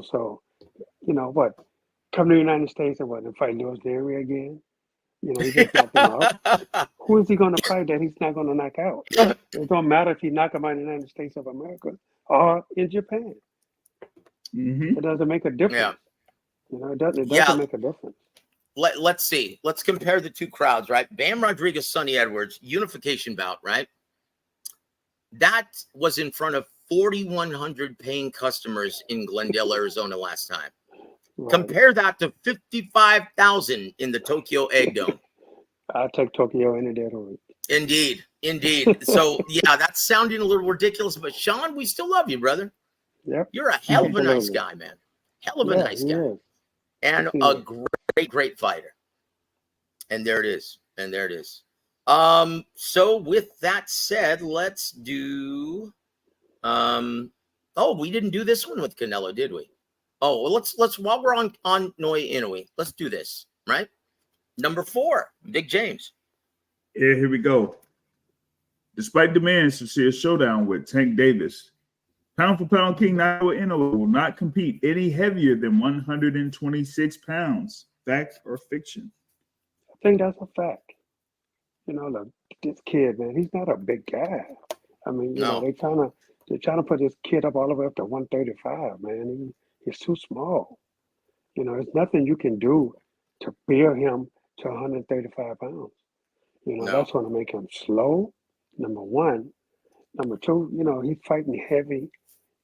C: so, what, come to the United States and fight Lewis Nery again? He just knocked him out. Who is he going to fight that he's not going to knock out? It don't matter if he knock him out in the United States of America or in Japan. It doesn't make a difference.
B: Yeah.
C: It doesn't make a difference.
B: Let's see. Let's compare the two crowds, right? Bam Rodriguez, Sonny Edwards, unification bout, right? That was in front of 4,100 paying customers in Glendale, Arizona last time. Right. Compare that to 55,000 in the Tokyo Egg Dome.
C: I'll take Tokyo any day of the week.
B: Indeed. So, yeah, that's sounding a little ridiculous, but Sean, we still love you, brother.
C: Yep.
B: You're a hell of a nice guy, man. Hell of a nice guy.
C: Is.
B: And a great fighter. And there it is. So with that said, let's do we didn't do this one with Canelo, did we? Oh, well, let's while we're on Noi Inoue, let's do this, right? Number 4, Big James.
D: Yeah, here we go. Despite demands to see a showdown with Tank Davis, pound for pound king Noi Inoue will not compete any heavier than 126 pounds. Fact or fiction?
C: I think that's a fact. Look, this kid, man, he's not a big guy. I mean, they're trying to put this kid up all the way up to 135, man. He's too small. There's nothing you can do to build him to 135 pounds. That's going to make him slow, number one. Number two, he's fighting heavy.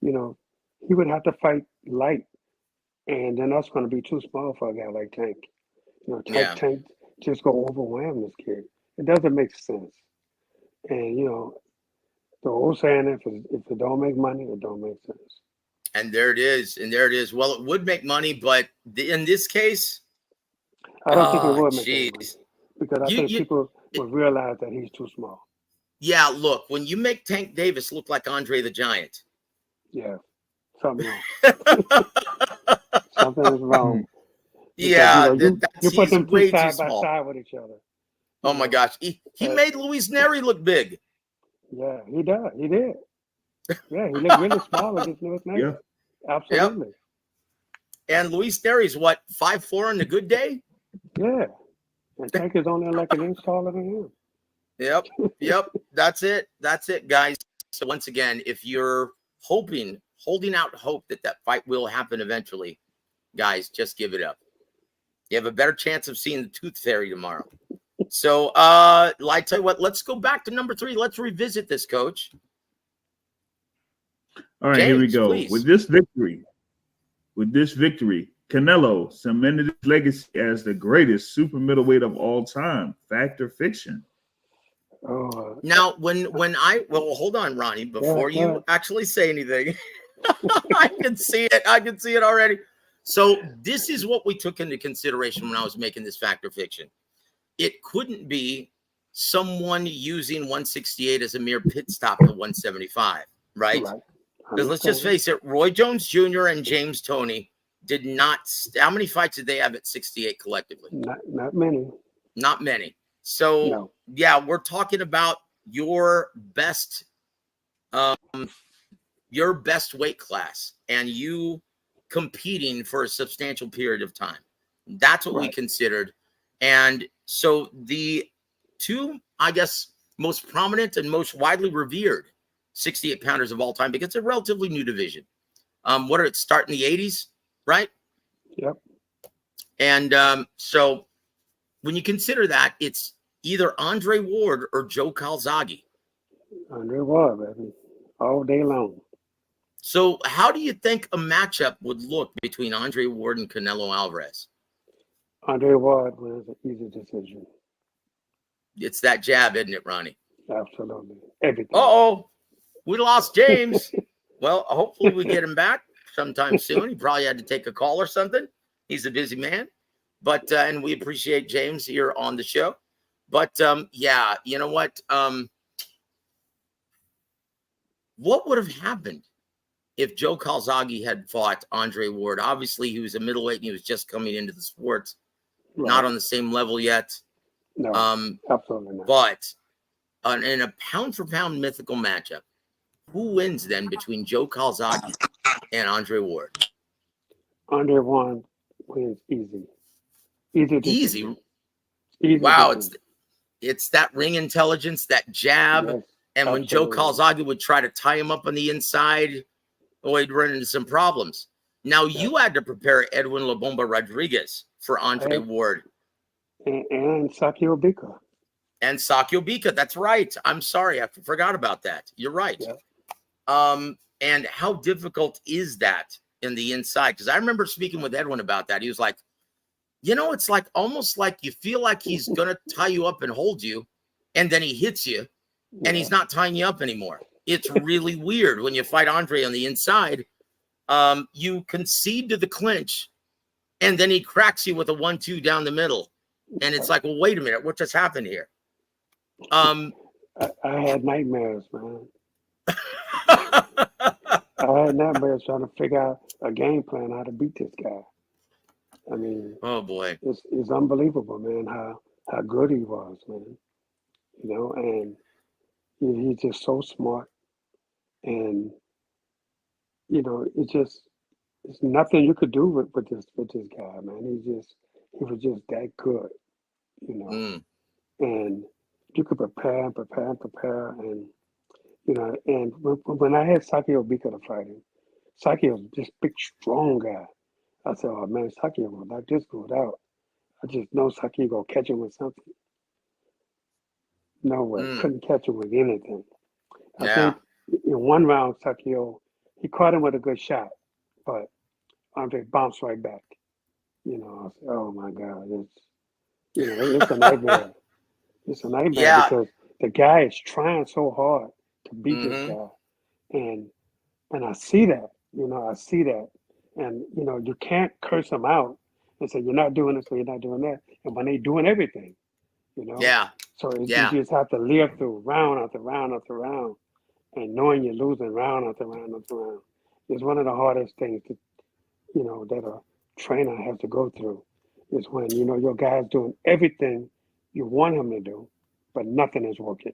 C: He would have to fight light. And then that's going to be too small for a guy like Tank. Tank just go overwhelm this kid. It doesn't make sense. And, the old saying, if it don't make money, it don't make sense.
B: And there it is. Well, it would make money, but in this case,
C: I don't think it would make money. Because I think people would realize that he's too small.
B: Yeah, look, when you make Tank Davis look like Andre the Giant.
C: Yeah, something wrong. Something is wrong.
B: Because,
C: you put them two side by side with each other.
B: Oh my gosh. He made Luis Nery look big.
C: Yeah, he does. He did. Yeah, he looked really small against Luis Nery. Yeah. Absolutely.
B: Yep. And Luis Nery's what, 5'4" on the good day?
C: Yeah. And Tank is only like an inch taller than him.
B: Yep. That's it, guys. So once again, if you're holding out hope that fight will happen eventually, guys, just give it up. You have a better chance of seeing the Tooth Fairy tomorrow. So, I tell you what, let's go back to number 3. Let's revisit this, Coach.
D: All right, James, here we go. Please. With this victory, Canelo cemented his legacy as the greatest super middleweight of all time. Fact or fiction?
B: Now, hold on, Ronnie, before you actually say anything, I can see it already. So this is what we took into consideration when I was making this fact or fiction. It couldn't be someone using 168 as a mere pit stop to 175, right? Because let's just face it, Roy Jones Jr. and James Toney did not. How many fights did they have at 68 collectively?
C: Not many.
B: Not many. So
C: No.
B: yeah, we're talking about your best weight class and you competing for a substantial period of time. That's what we considered. And so the two, I guess, most prominent and most widely revered 68 pounders of all time, because it's a relatively new division. What are it start in the 80s, right?
C: Yep.
B: And so when you consider that, it's either Andre Ward or Joe Calzaghe.
C: Andre Ward, baby, all day long.
B: So how do you think a matchup would look between Andre Ward and Canelo Alvarez?
C: Andre Ward wins an easy decision.
B: It's that jab, isn't it, Ronnie?
C: Absolutely. Everything.
B: Uh-oh. We lost James. Well, hopefully we get him back sometime soon. He probably had to take a call or something. He's a busy man. But and we appreciate James here on the show. But yeah, you know what? What would have happened if Joe Calzaghe had fought Andre Ward? Obviously, he was a middleweight and he was just coming into the sports, not on the same level yet.
C: No, absolutely not.
B: But in a pound-for-pound mythical matchup, who wins then between Joe Calzaghe and Andre Ward?
C: Andre Ward wins easy.
B: Easy. Wow, it's that ring intelligence, that jab.
C: Yes,
B: and when Joe Calzaghe would try to tie him up on the inside, oh, he'd run into some problems. Now, you had to prepare Edwin La Bomba Rodriguez for Andre Ward.
C: And Sakio Bika.
B: And Sakio Bika, that's right. I'm sorry, I forgot about that. You're right. Yeah. And how difficult is that in the inside? Because I remember speaking with Edwin about that. He was like, you know, it's like almost like you feel like he's going to tie you up and hold you, and then he hits you, and he's not tying you up anymore. It's really weird when you fight Andre on the inside. You concede to the clinch, and then he cracks you with a 1-2 down the middle. And it's like, well, wait a minute, what just happened here?
C: I had nightmares, man. I had nightmares trying to figure out a game plan how to beat this guy. I mean,
B: oh boy,
C: it's unbelievable, man, how good he was, man. You know, and he's just so smart, and you know, it's nothing you could do with this guy, man. He was just that good, you know. And you could prepare, and you know, and when I had Sakio Bika to fight him, Sakio was this big, strong guy. I said, oh man, Sakio will knock this dude out. I just know Sakio gonna catch him with something. No way, couldn't catch him with anything. I think in one round, Sakio, he caught him with a good shot, but Andre bounced right back. You know, I said, oh my God, it's a nightmare. It's a nightmare because the guy is trying so hard to beat this guy, and I see that. You know, I see that, and you know, you can't curse them out and say you're not doing this or you're not doing that, and when they're doing everything, you know. So you just have to live through round after round after round, and knowing you're losing round after round after round is one of the hardest things to, you know, that a trainer has to go through. Is when you know your guy's doing everything you want him to do, but nothing is working.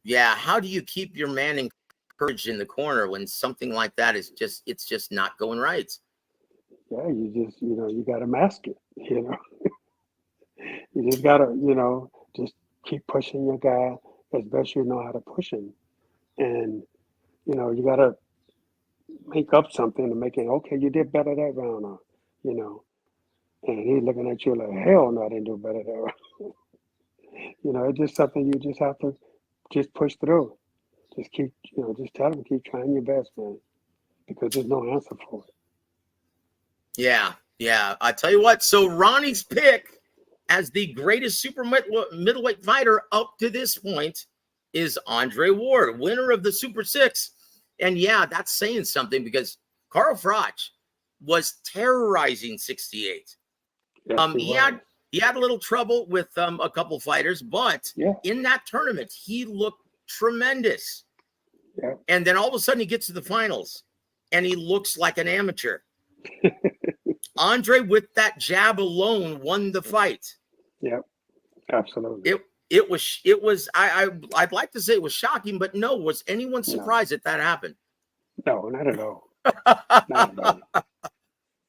B: Yeah, how do you keep your man encouraged in the corner when something like that is it's just not going right?
C: Yeah, you got to mask it. You know, you just got to, you know, just keep pushing your guy as best you know how to push him, and you know, you got to make up something to make it okay. You did better that round, or you know. And he's looking at you like, hell no, I didn't do better there. You know, it's just something you just have to just push through. Just keep, you know, just tell them, keep trying your best, man, because there's no answer for it.
B: Yeah. I tell you what, so Ronnie's pick as the greatest super middleweight fighter up to this point is Andre Ward, winner of the Super Six. And yeah, that's saying something because Carl Froch was terrorizing 68.
C: Yes,
B: he had a little trouble with a couple fighters, but in that tournament, he looked tremendous. Yeah. And then all of a sudden he gets to the finals and he looks like an amateur. Andre, with that jab alone, won the fight.
C: Yep, absolutely.
B: It was. I'd like to say it was shocking, but no. Was anyone surprised that happened?
C: No, not at all. Not at all.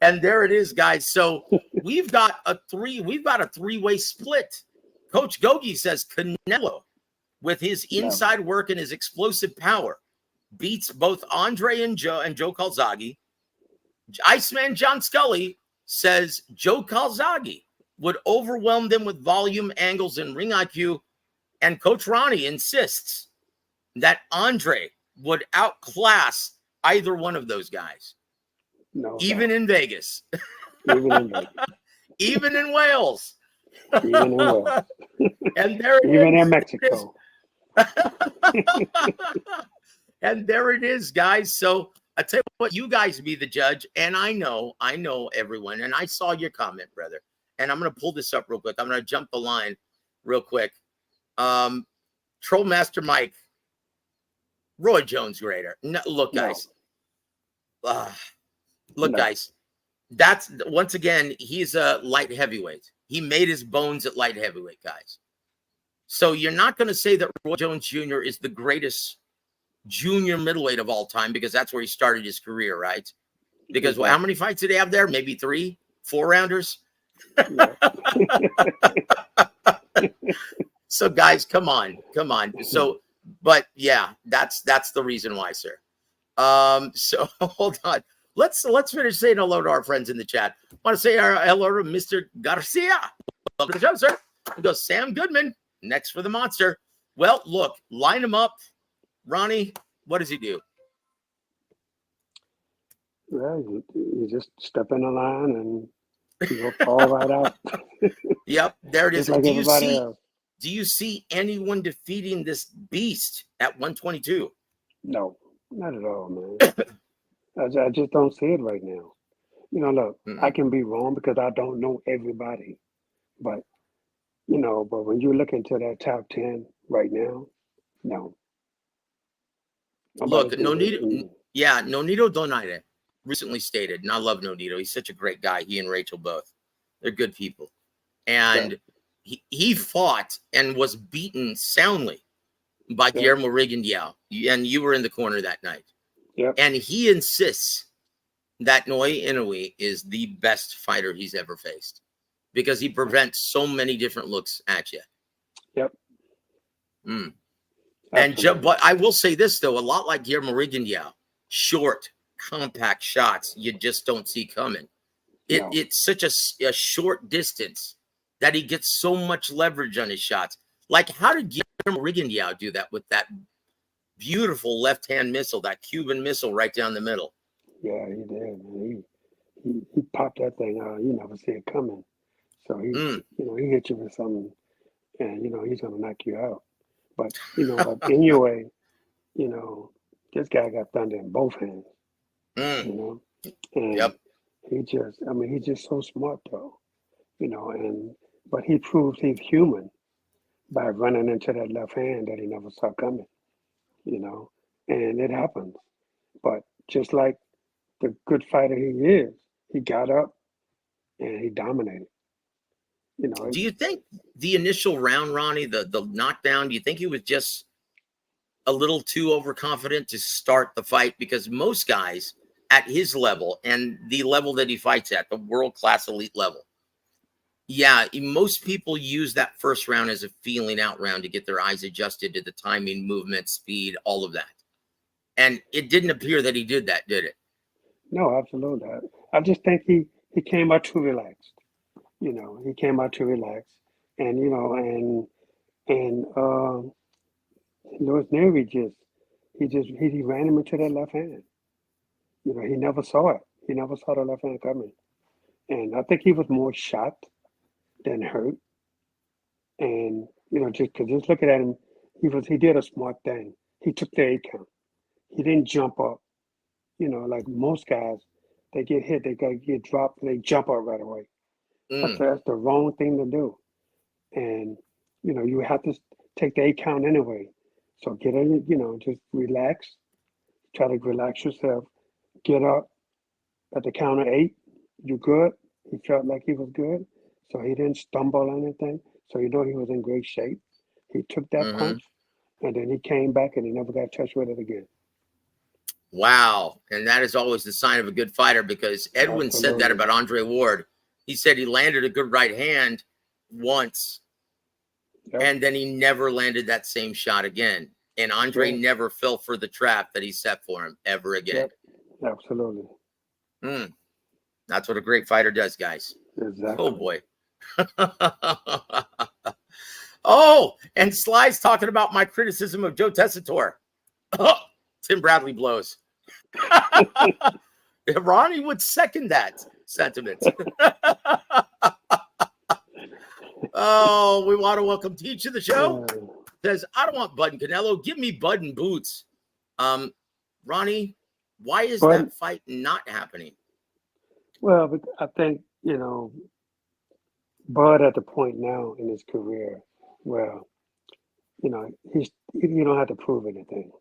B: And there it is, guys. So we've got a three-way split. Coach Gogi says Canelo, with his inside work and his explosive power, beats both Andre and Joe Calzaghe. Iceman John Scully says Joe Calzaghe would overwhelm them with volume, angles, and ring IQ. And Coach Ronnie insists that Andre would outclass either one of those guys.
C: No,
B: even in Vegas.
C: Even in Vegas.
B: Even in Wales.
C: Even in Wales.
B: And there it
C: even
B: is.
C: in Mexico.
B: And there it is, guys. So I tell you what, you guys be the judge. And I know everyone. And I saw your comment, brother. And I'm going to pull this up real quick. I'm going to jump the line real quick. Trollmaster Mike, Roy Jones greater. No, look, guys. Guys. That's, once again, he's a light heavyweight. He made his bones at light heavyweight, guys. So you're not going to say that Roy Jones Jr. is the greatest junior middleweight of all time, because that's where he started his career, right? Because how many fights did he have there? Maybe 3, 4 rounders. So guys, come on. So, but yeah, that's the reason why, sir. So hold on. Let's finish saying hello to our friends in the chat. I want to say hello to Mr. Garcia. Welcome to the show, sir. We go Sam Goodman next for the monster. Well, look, line him up. Ronnie, what does he do?
C: Well, you just step in the line and you'll fall right out.
B: Yep, there it is.
C: Like
B: do you see anyone defeating this beast at 122?
C: No, not at all, man. I just don't see it right now. You know, look, I can be wrong because I don't know everybody. But, you know, but when you look into that top 10 right now, no.
B: Look, Nonito Donaire recently stated, and I love Nonito. He's such a great guy. He and Rachel both. They're good people. And he fought and was beaten soundly by Guillermo Rigondeaux. And you were in the corner that night.
C: Yep.
B: And he insists that Noi Inoue is the best fighter he's ever faced because he prevents so many different looks at you.
C: Yep.
B: But I will say this, though, a lot like Guillermo Rigondeaux, short, compact shots you just don't see coming. It's such a short distance that he gets so much leverage on his shots. Like, how did Guillermo Rigondeaux do that with that beautiful left-hand missile, that Cuban missile right down the middle?
C: Yeah, he did, man. He popped that thing out. You never see it coming. So he, you know, he hit you with something, and you know he's gonna knock you out. But you know, but anyway, you know, this guy got thunder in both hands. You know, and he's just so smart though. You know, but he proves he's human by running into that left hand that he never saw coming. You know, and it happens. But just like the good fighter he is, he got up and he dominated. You know.
B: Do you think the initial round, Ronnie, the knockdown, do you think he was just a little too overconfident to start the fight? Because most guys at his level and the level that he fights at, the world-class elite level, most people use that first round as a feeling out round to get their eyes adjusted to the timing, movement, speed, all of that. And it didn't appear that he did that, did it?
C: No, absolutely. I just think he came out too relaxed. You know, he came out too relaxed. And, you know, and Louis Neri he ran him into that left hand. You know, he never saw it. He never saw the left hand coming. And I think he was more shocked than hurt. And, you know, just looking at him, he did a smart thing. He took the 8 count. He didn't jump up. You know, like most guys, they get hit, they get dropped, and they jump up right away. That's the wrong thing to do. And, you know, you have to take the 8 count anyway. So get in, you know, just relax. Try to relax yourself. Get up at the count of 8, you good. He felt like he was good, so he didn't stumble or anything. So he was in great shape. He took that
B: Mm-hmm.
C: punch, and then he came back and he never got touched with it again.
B: Wow. And that is always the sign of a good fighter, because Edwin said that about Andre Ward. He said he landed a good right hand once, and then he never landed that same shot again. And Andre never fell for the trap that he set for him ever again.
C: Yep. Absolutely.
B: That's what a great fighter does, guys.
C: Exactly.
B: Oh, boy. Oh, and Sly's talking about my criticism of Joe Tessitore. Oh, Tim Bradley blows. Ronnie would second that sentiment. Oh, we want to welcome Teach to the show. Says, I don't want Bud and Canelo. Give me Bud and Boots. Ronnie, why is that fight not happening?
C: Well, I think, Bud at the point now in his career where, you don't have to prove anything.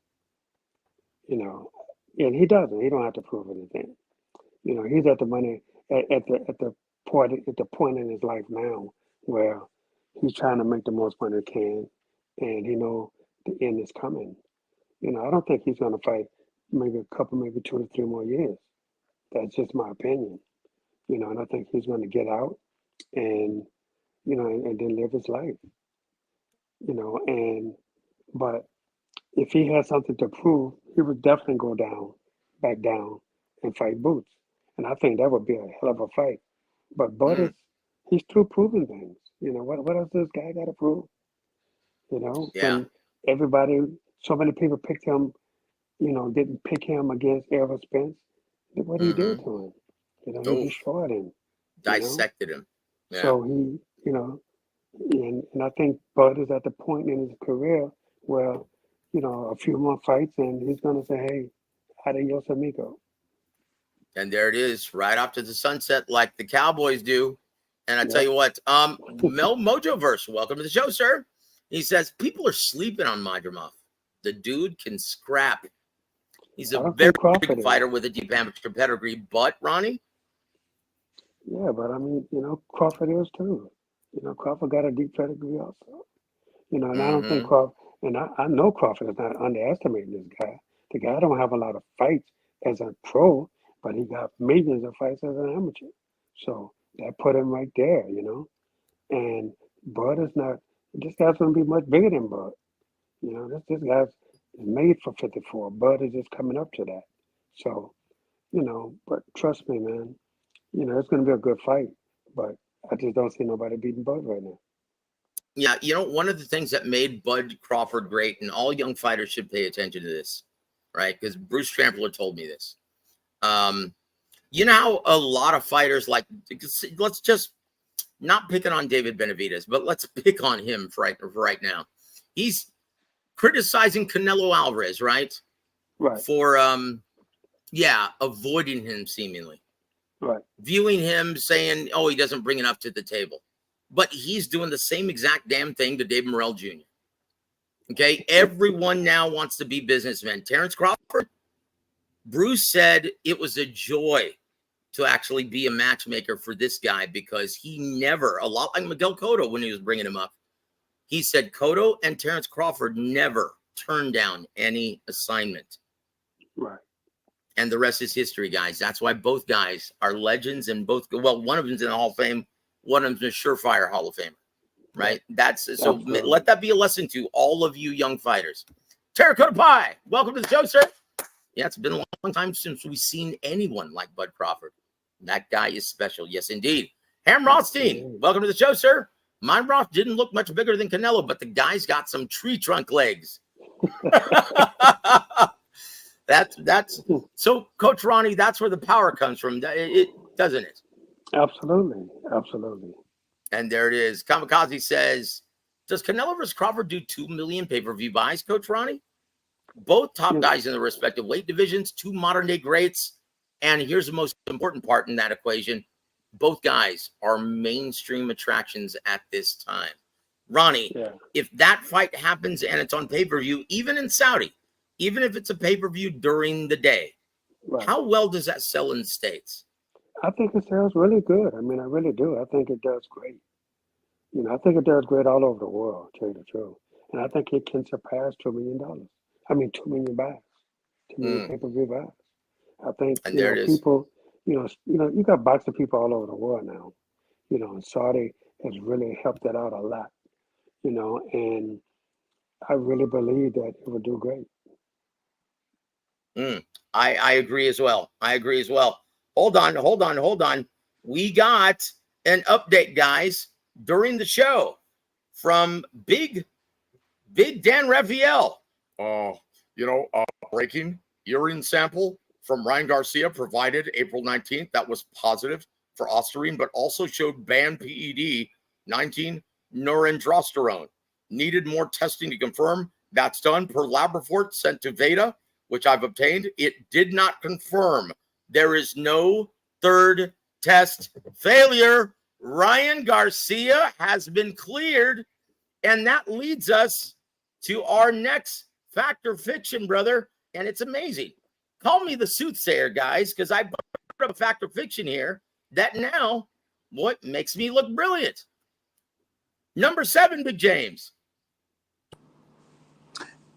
C: And he doesn't. He don't have to prove anything. He's at the money at the point in his life now where he's trying to make the most money he can, and the end is coming. I don't think he's going to fight maybe 2 to 3 more years. That's just my opinion. And I think he's going to get out and and then live his life. But if he had something to prove, he would definitely go back down and fight Boots. And I think that would be a hell of a fight. But Bud he's through proving things. What else does this guy got to prove? And everybody, so many people picked him, didn't pick him against Errol Spence. Look what he did to him. He destroyed him.
B: Dissected him. Yeah.
C: So he, and I think Bud is at the point in his career where, a few more fights and he's going to say, hey, adios, amigo.
B: And there it is, right off to the sunset like the Cowboys do. And I tell you what, Mel Mojoverse, welcome to the show, sir. He says, people are sleeping on Madrimov. The dude can scrap. He's a very big fighter with a deep amateur pedigree. But, Ronnie?
C: Yeah, but I mean, Crawford is too. Crawford got a deep pedigree also. And I don't think Crawford, and I know Crawford is not underestimating this guy. The guy don't have a lot of fights as a pro, but he got millions of fights as an amateur. So that put him right there, And Bud is not, this guy's going to be much bigger than Bud. This guy's made for 54. Bud is just coming up to that. So, but trust me, man, it's going to be a good fight. But I just don't see nobody beating Bud right now.
B: Yeah, one of the things that made Bud Crawford great, and all young fighters should pay attention to this, right? Because Bruce Trampler told me this. How a lot of fighters let's just not picking on David Benavidez, but let's pick on him for right now. He's criticizing Canelo Alvarez, right?
C: Right.
B: For avoiding him seemingly.
C: Right.
B: Viewing him saying, oh, he doesn't bring enough to the table. But he's doing the same exact damn thing to Dave Morrell Jr. Okay? Everyone now wants to be businessmen. Terence Crawford, Bruce said it was a joy to actually be a matchmaker for this guy because he never, a lot like Miguel Cotto when he was bringing him up, he said Cotto and Terence Crawford never turned down any assignment.
C: Right.
B: And the rest is history, guys. That's why both guys are legends and one of them's in the Hall of Fame, one of them's a surefire Hall of Famer, right?
C: Absolutely.
B: Let that be a lesson to all of you young fighters. Terracotta Pie, welcome to the show, sir. Yeah, it's been a long time since we've seen anyone like Bud Crawford. That guy is special. Yes, indeed. Ham Rothstein, welcome to the show, sir. Mine Roth didn't look much bigger than Canelo, but the guy's got some tree trunk legs. That's so, Coach Ronnie, that's where the power comes from. It doesn't it?
C: Absolutely.
B: And there it is. Kamikaze says, does Canelo versus Crawford do 2 million pay-per-view buys, Coach Ronnie? Both top guys in the respective weight divisions, 2 modern-day greats. And here's the most important part in that equation. Both guys are mainstream attractions at this time. Ronnie, if that fight happens and it's on pay-per-view, even in Saudi, even if it's a pay-per-view during the day,
C: Right.
B: How well does that sell in the States?
C: I think it sounds really good. I mean, I really do. I think it does great. You know, I think it does great all over the world, to tell you the truth. And I think it can surpass $2 million. I mean, 2 million buys, 2 million
B: Mm,
C: pay-per-view buys. I think,
B: and there it is.
C: people, you got boxing people all over the world now. And Saudi has really helped that out a lot. And I really believe that it would do great.
B: I agree as well. I agree as well. Hold on. We got an update, guys, during the show from Big Dan Raphael. Breaking urine sample from Ryan Garcia provided April 19th. That was positive for ostarine, but also showed banned PED 19 norandrosterone. Needed more testing to confirm. That's done per lab report sent to Veda, which I've obtained. It did not confirm. There is no third test failure. Ryan Garcia has been cleared, and that leads us to our next fact or fiction, brother. And it's amazing. Call me the soothsayer, guys, because I put up a fact or fiction here that now what makes me look brilliant. Number 7, Big James.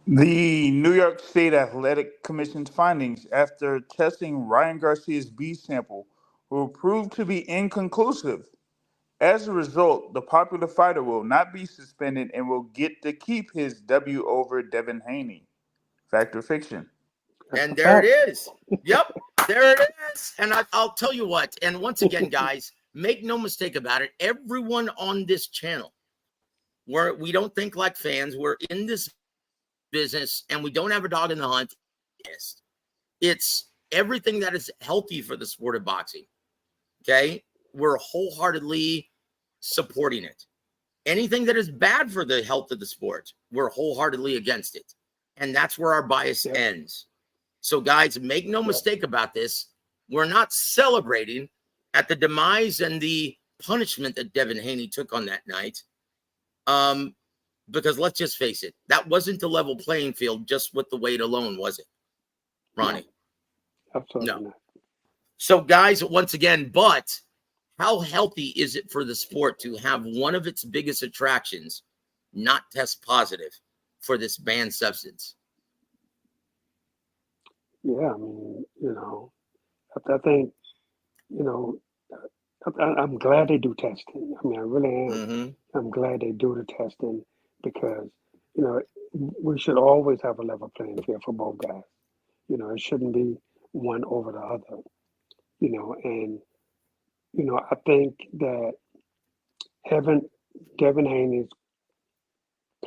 F: The New York State Athletic Commission's findings after testing Ryan Garcia's B sample will prove to be inconclusive. As a result, the popular fighter will not be suspended and will get to keep his W over Devin Haney. Fact or fiction?
C: That's
B: And
C: a
B: there it
C: fact.
B: is. Yep, there it is. And I'll tell you what. And once again, guys, make no mistake about it. Everyone on this channel, we don't think like fans. We're in this business and we don't have a dog in the hunt. It's everything that is healthy for the sport of boxing. Okay. We're wholeheartedly supporting it. Anything that is bad for the health of the sport, we're wholeheartedly against it. And that's where our bias ends. So, guys, make no mistake about this. We're not celebrating at the demise and the punishment that Devin Haney took on that night. Because let's just face it, that wasn't the level playing field just with the weight alone, was it, Ronnie?
C: No, absolutely
B: No.
C: not.
B: So, guys, once again, but how healthy is it for the sport to have one of its biggest attractions not test positive for this banned substance?
C: Yeah, I mean, I think, I'm glad they do testing. I mean, I really am.
B: Mm-hmm.
C: I'm glad they do the testing because, we should always have a level playing field for both guys. It shouldn't be one over the other, and, I think that having Devin Haney's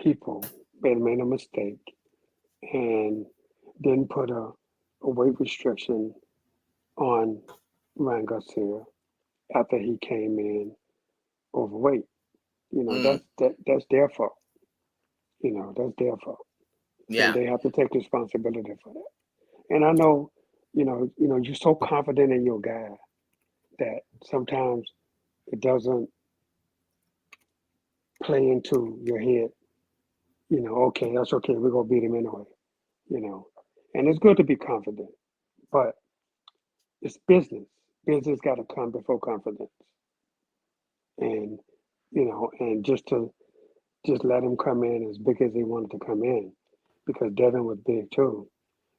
C: people made a mistake and didn't put a weight restriction on Ryan Garcia after he came in overweight. That's their fault. That's their fault.
B: Yeah.
C: And they have to take responsibility for that. And I know, you're so confident in your guy that sometimes it doesn't play into your head. Okay, that's okay. We're gonna beat him anyway. And it's good to be confident, but it's business. Business got to come before confidence. And and just let him come in as big as he wanted to come in, because Devin was big too.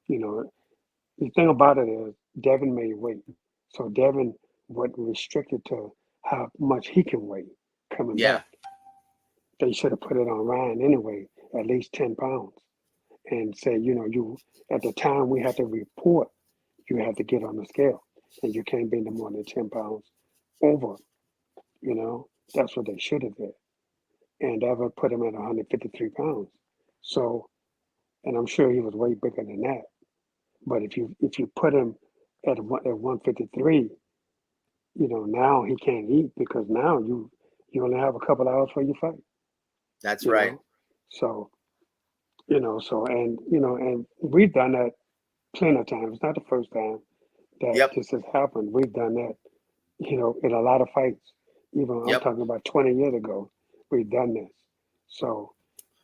C: The thing about it is Devin made weight, so Devin wasn't restricted to how much he can weigh coming back. They should have put it on Ryan anyway, at least 10 pounds, and say, you at the time we had to report, you had to get on the scale, and you can't be no more than 10 pounds over. That's what they should have did, and that would put him at 153 pounds. So, and I'm sure he was way bigger than that. But if you put him at 153, now he can't eat because now you only have a couple hours for your fight.
B: That's right.
C: So, and we've done that plenty of times. It's not the first time that this has happened. We've done that, in a lot of fights. Even I'm talking about 20 years ago, we've done this. So,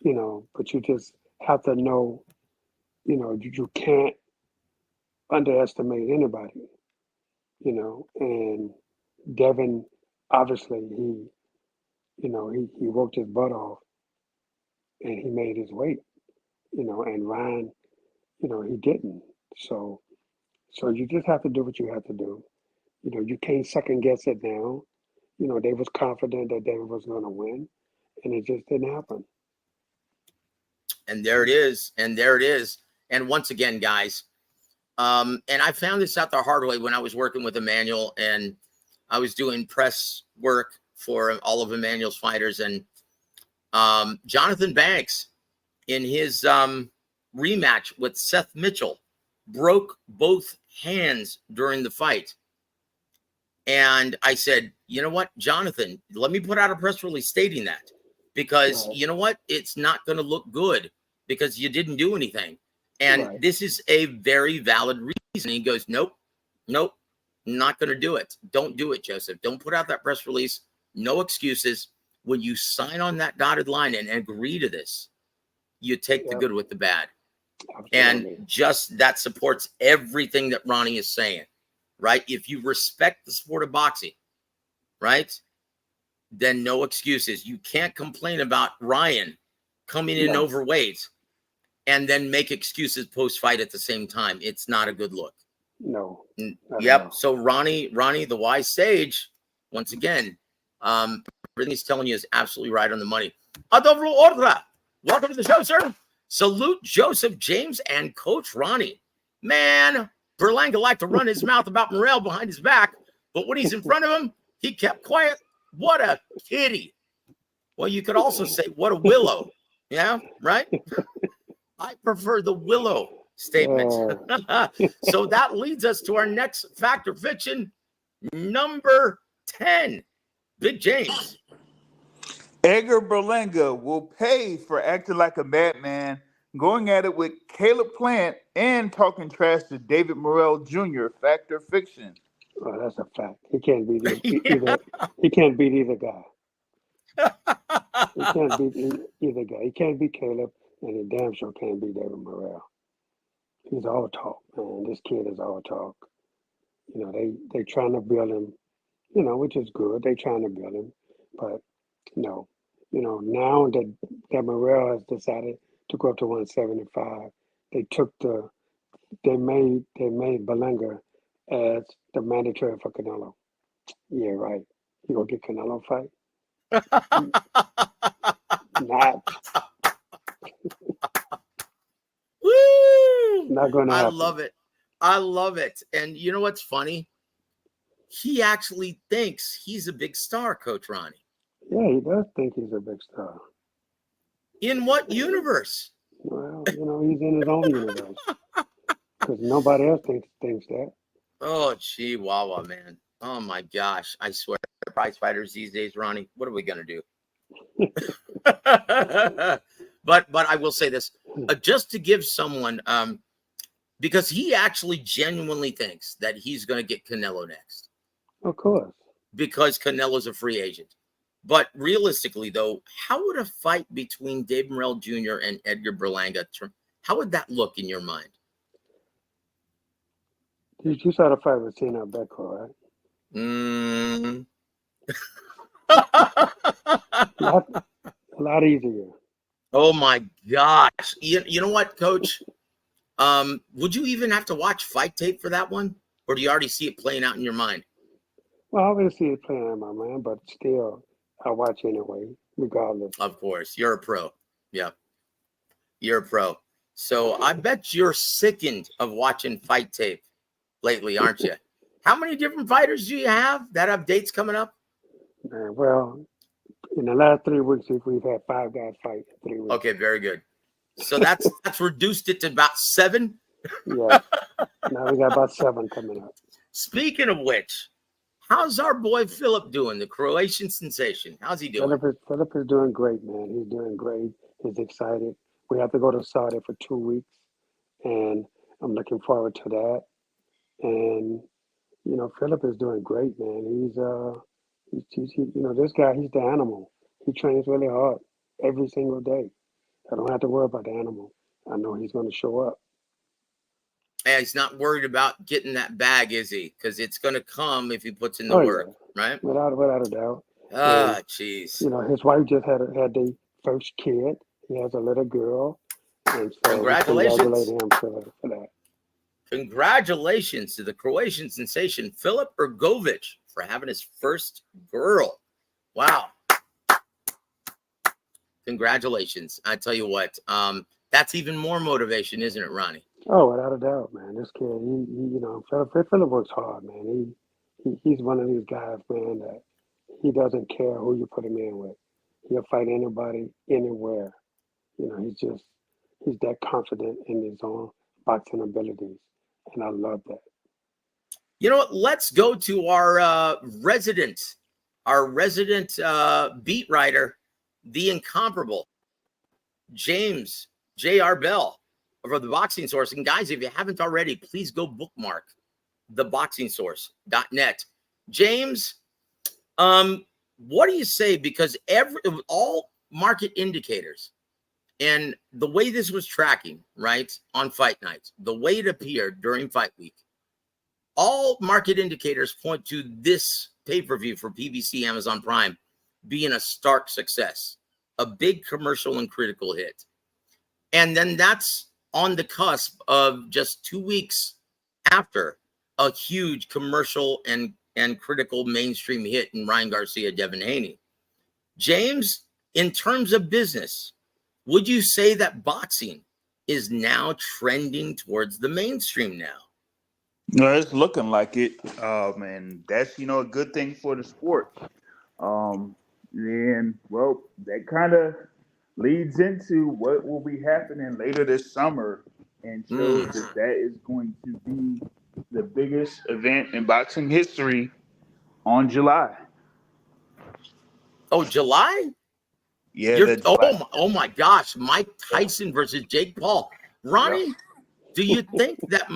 C: but you just have to know, you can't underestimate anybody, and Devin, obviously, he worked his butt off and he made his weight, and Ryan, he didn't. So, you just have to do what you have to do. You can't second guess it now. They was confident that David was going to win, and it just didn't happen.
B: And there it is. And there it is. And once again, guys, and I found this out the hard way when I was working with Emmanuel and I was doing press work for all of Emmanuel's fighters. And Jonathan Banks, in his rematch with Seth Mitchell, broke both hands during the fight. And I said, you know what, Jonathan, let me put out a press release stating that, because you know what, it's not going to look good because you didn't do anything. And this is a very valid reason. He goes, nope, not going to do it. Don't do it, Joseph. Don't put out that press release. No excuses. When you sign on that dotted line and agree to this, you take the good with the bad. Absolutely. And just that supports everything that Ronnie is saying, right? If you respect the sport of boxing, right, then no excuses. You can't complain about Ryan coming in overweight and then make excuses post-fight at the same time. It's not a good look.
C: No.
B: Yep. So Ronnie, the wise sage, once again, everything he's telling you is absolutely right on the money. Adovru Ordra, welcome to the show, sir. Salute Joseph, James, and Coach Ronnie. Man, Berlanga liked to run his mouth about Morrell behind his back, but when he's in front of him, he kept quiet. What a kitty. Well, you could also say, what a willow. Yeah, right? I prefer the willow statement. So that leads us to our next fact or fiction, number 10. Big James.
F: Edgar Berlanga will pay for acting like a madman, going at it with Caleb Plant, and talking trash to David Morrell Jr. Fact or fiction?
C: Oh, that's a fact. He can't beat either. He can't beat either guy. He can't beat either guy. He can't beat Caleb, and he damn sure can't beat David Morrell. He's all talk, man. This kid is all talk. They trying to build him, which is good. They trying to build him, but no. Now that Morrell has decided to go up to 175, they made Berlanga as the mandatory for Canelo. Yeah, right. You gonna get Canelo fight? Not.
B: Woo!
C: Not gonna happen.
B: I love it. And you know what's funny? He actually thinks he's a big star, Coach Ronnie.
C: Yeah, he does think he's a big star.
B: In what universe?
C: Well, he's in his own universe. Because nobody else thinks that.
B: Oh, gee, Wawa, man. Oh, my gosh. I swear, prize fighters these days, Ronnie, what are we going to do? But I will say this, just to give someone, because he actually genuinely thinks that he's going to get Canelo next.
C: Of course. Because
B: Canelo's a free agent. But realistically, though, how would a fight between Dave Morrell Jr. and Edgar Berlanga, how would that look in your mind?
C: You saw the fight with Tina Becko, right? A lot easier.
B: Oh, my gosh. You know what, Coach? Would you even have to watch fight tape for that one? Or do you already see it playing out in your mind?
C: Well, I already see it playing out in my mind, but still, I watch anyway, regardless.
B: Of course. You're a pro. Yeah. You're a pro. So I bet you're sickened of watching fight tape lately, aren't you? How many different fighters do you have that have dates coming up?
C: Well, in the last 3 weeks, we've had 5 guys fight in 3 weeks.
B: Okay, very good. So that's reduced it to about 7?
C: Yeah. Now we got about 7 coming up.
B: Speaking of which, how's our boy Philip doing, the Croatian sensation? How's he doing?
C: Philip is doing great, man. He's doing great. He's excited. We have to go to Saudi for 2 weeks, and I'm looking forward to that. And Philip is doing great, man. He's this guy. He's the animal. He trains really hard every single day. I don't have to worry about the animal. I know he's going to show up.
B: And he's not worried about getting that bag, is he? Because it's going to come if he puts in the
C: Oh,
B: work,
C: yeah.
B: right?
C: Without a doubt.
B: Ah, jeez.
C: You know, his wife just had the first kid. He has a little girl, and so we congratulate
B: Congratulations.
C: him for that.
B: Congratulations to the Croatian sensation Filip Ergovic for having his first girl. Wow. Congratulations. I tell you what, that's even more motivation, isn't it, Ronnie?
C: Oh, without a doubt, man. This kid, he you know, Philip works hard, man. He's one of these guys, man, that he doesn't care who you put him in with. He'll fight anybody, anywhere. You know, he's that confident in his own boxing abilities, and I love that.
B: You know what? Let's go to our resident beat writer, the incomparable James J.R. Bell of the Boxing Source. And guys, if you haven't already, please go bookmark theboxingsource.net. James, what do you say? Because all market indicators and the way this was tracking, right, on fight nights, the way it appeared during fight week, all market indicators point to this pay-per-view for PBC Amazon Prime being a stark success, a big commercial and critical hit. And then that's on the cusp of just 2 weeks after a huge commercial and critical mainstream hit in Ryan Garcia, Devin Haney. James, in terms of business, would you say that boxing is now trending towards the mainstream now?
F: No, it's looking like it, and that's a good thing for the sport. And well, that kind of leads into what will be happening later this summer, and shows that is going to be the biggest event in boxing history on July.
B: Oh, July?
F: Yeah.
B: Oh my gosh, Mike Tyson versus Jake Paul. Ronnie, do you think that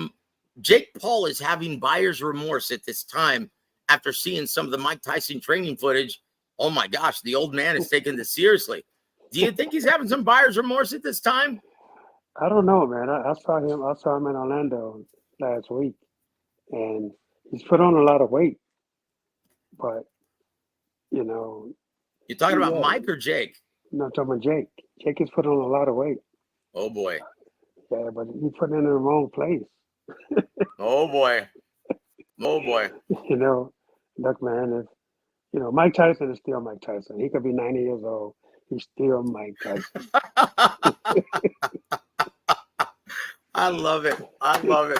B: Jake Paul is having buyer's remorse at this time after seeing some of the Mike Tyson training footage? Oh my gosh, the old man is taking this seriously. Do you think he's having some buyer's remorse at this time?
C: I don't know, man. I saw him in Orlando last week, and he's put on a lot of weight. But you know,
B: you're talking about Mike or Jake?
C: No, I'm talking about Jake. Jake has put on a lot of weight.
B: Oh boy.
C: Yeah, but he put it in the wrong place.
B: Oh boy. Oh boy.
C: You know, look, man, Mike Tyson is still Mike Tyson. He could be 90 years old. He's still Mike Tyson.
B: I love it. I love it.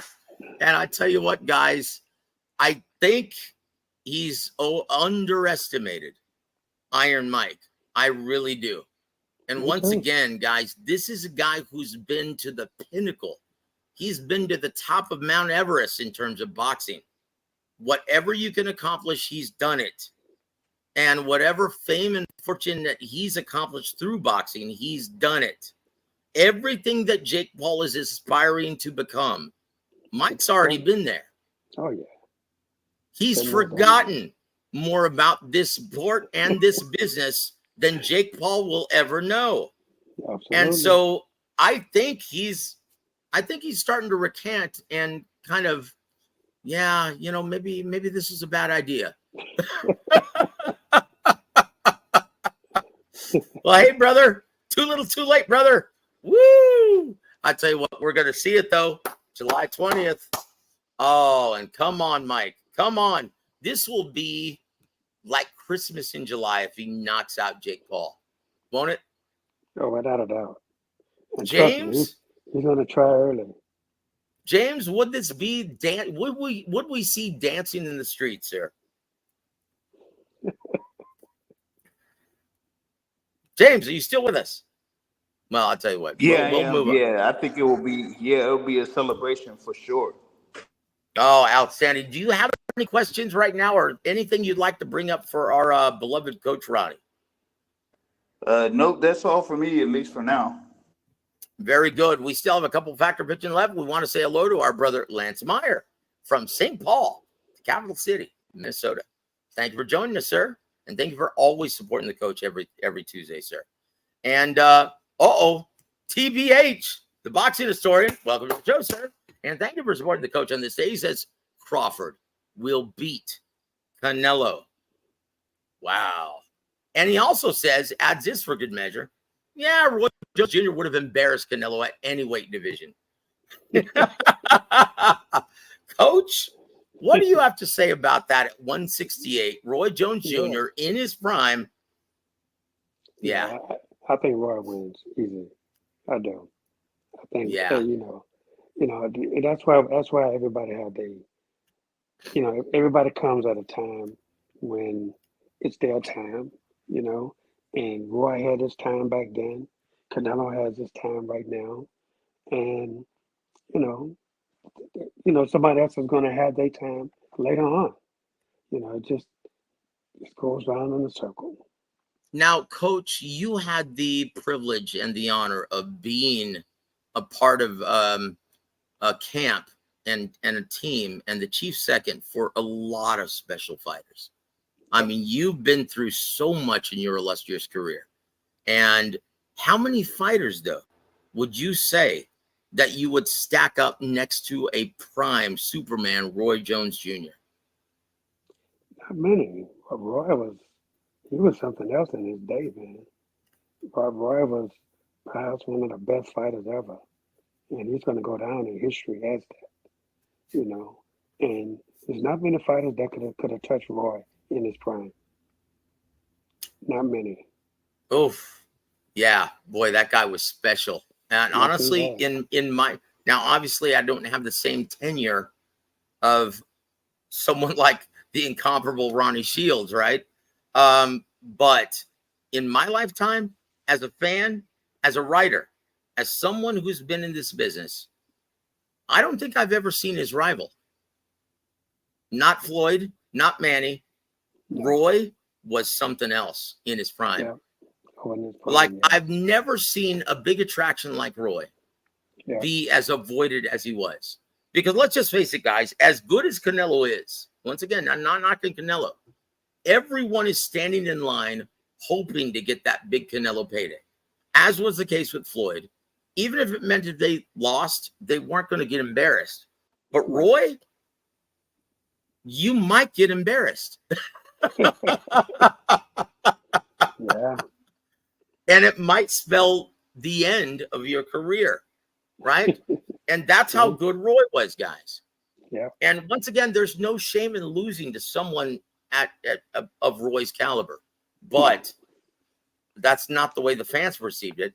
B: And I tell you what, guys, I think he's underestimated Iron Mike. I really do. And once again, guys, this is a guy who's been to the pinnacle. He's been to the top of Mount Everest in terms of boxing. Whatever you can accomplish, he's done it. And whatever fame and fortune that he's accomplished through boxing, he's done it. Everything that Jake Paul is aspiring to become, Mike's already been there.
C: Oh, yeah.
B: He's forgotten more about this sport and this business than Jake Paul will ever know.
C: Absolutely.
B: And so I think he's starting to recant and kind of, maybe this is a bad idea. Well, hey, brother, too little, too late, brother. Woo! I tell you what, we're going to see it, though, July 20th. Oh, and come on, Mike. Come on. This will be like Christmas in July if he knocks out Jake Paul. Won't it?
C: Oh, without a doubt. And
B: James?
C: He's going to try early.
B: James, would this be would we see dancing in the streets here? James, are you still with us? Well, I'll tell you what. We'll move on.
F: Yeah, I think it will be. Yeah, it'll be a celebration for sure.
B: Oh, outstanding. Do you have any questions right now or anything you'd like to bring up for our beloved coach, Ronnie?
F: Nope, that's all for me, at least for now.
B: Very good. We still have a couple factor pitching left. We want to say hello to our brother, Lance Meyer from St. Paul, the capital city, Minnesota. Thank you for joining us, sir. And thank you for always supporting the coach every Tuesday, sir. And, TBH, The boxing historian, welcome to the show, sir. And thank you for supporting the coach on this day. He says Crawford will beat Canelo. Wow. And he also says, adds this for good measure. Yeah, Roy Jones Jr. would have embarrassed Canelo at any weight division. Coach, what do you have to say about that at 168? Roy Jones Jr. in his prime. Yeah.
C: I think Roy wins easily. I do. I think that's why everybody had everybody comes at a time when it's their time, and Roy had his time back then. Canelo has his time right now, and somebody else is going to have their time later on. It just goes round in a circle.
B: Now, Coach, you had the privilege and the honor of being a part of a camp and a team and the chief second for a lot of special fighters. I mean, you've been through so much in your illustrious career. And how many fighters, though, would you say that you would stack up next to a prime Superman, Roy Jones Jr.?
C: Not many. But Roy was something else in his day, man. Roy was perhaps one of the best fighters ever. And he's going to go down in history as that, And there's not many fighters that could have touched Roy in his prime. Not many.
B: Oof. Yeah, boy, that guy was special. And honestly, now obviously I don't have the same tenure of someone like the incomparable Ronnie Shields, right? But in my lifetime, as a fan, as a writer, as someone who's been in this business, I don't think I've ever seen his rival. Not Floyd, not Manny. Roy was something else in his prime. I've never seen a big attraction like Roy be as avoided as he was. Because let's just face it, guys, as good as Canelo is, once again, I'm not knocking Canelo. Everyone is standing in line hoping to get that big Canelo payday, as was the case with Floyd. Even if it meant if they lost, they weren't going to get embarrassed. But Roy, you might get embarrassed.
C: Yeah.
B: And it might spell the end of your career, right? And that's how good Roy was, guys.
C: Yeah.
B: And once again, there's no shame in losing to someone of Roy's caliber, but that's not the way the fans perceived it.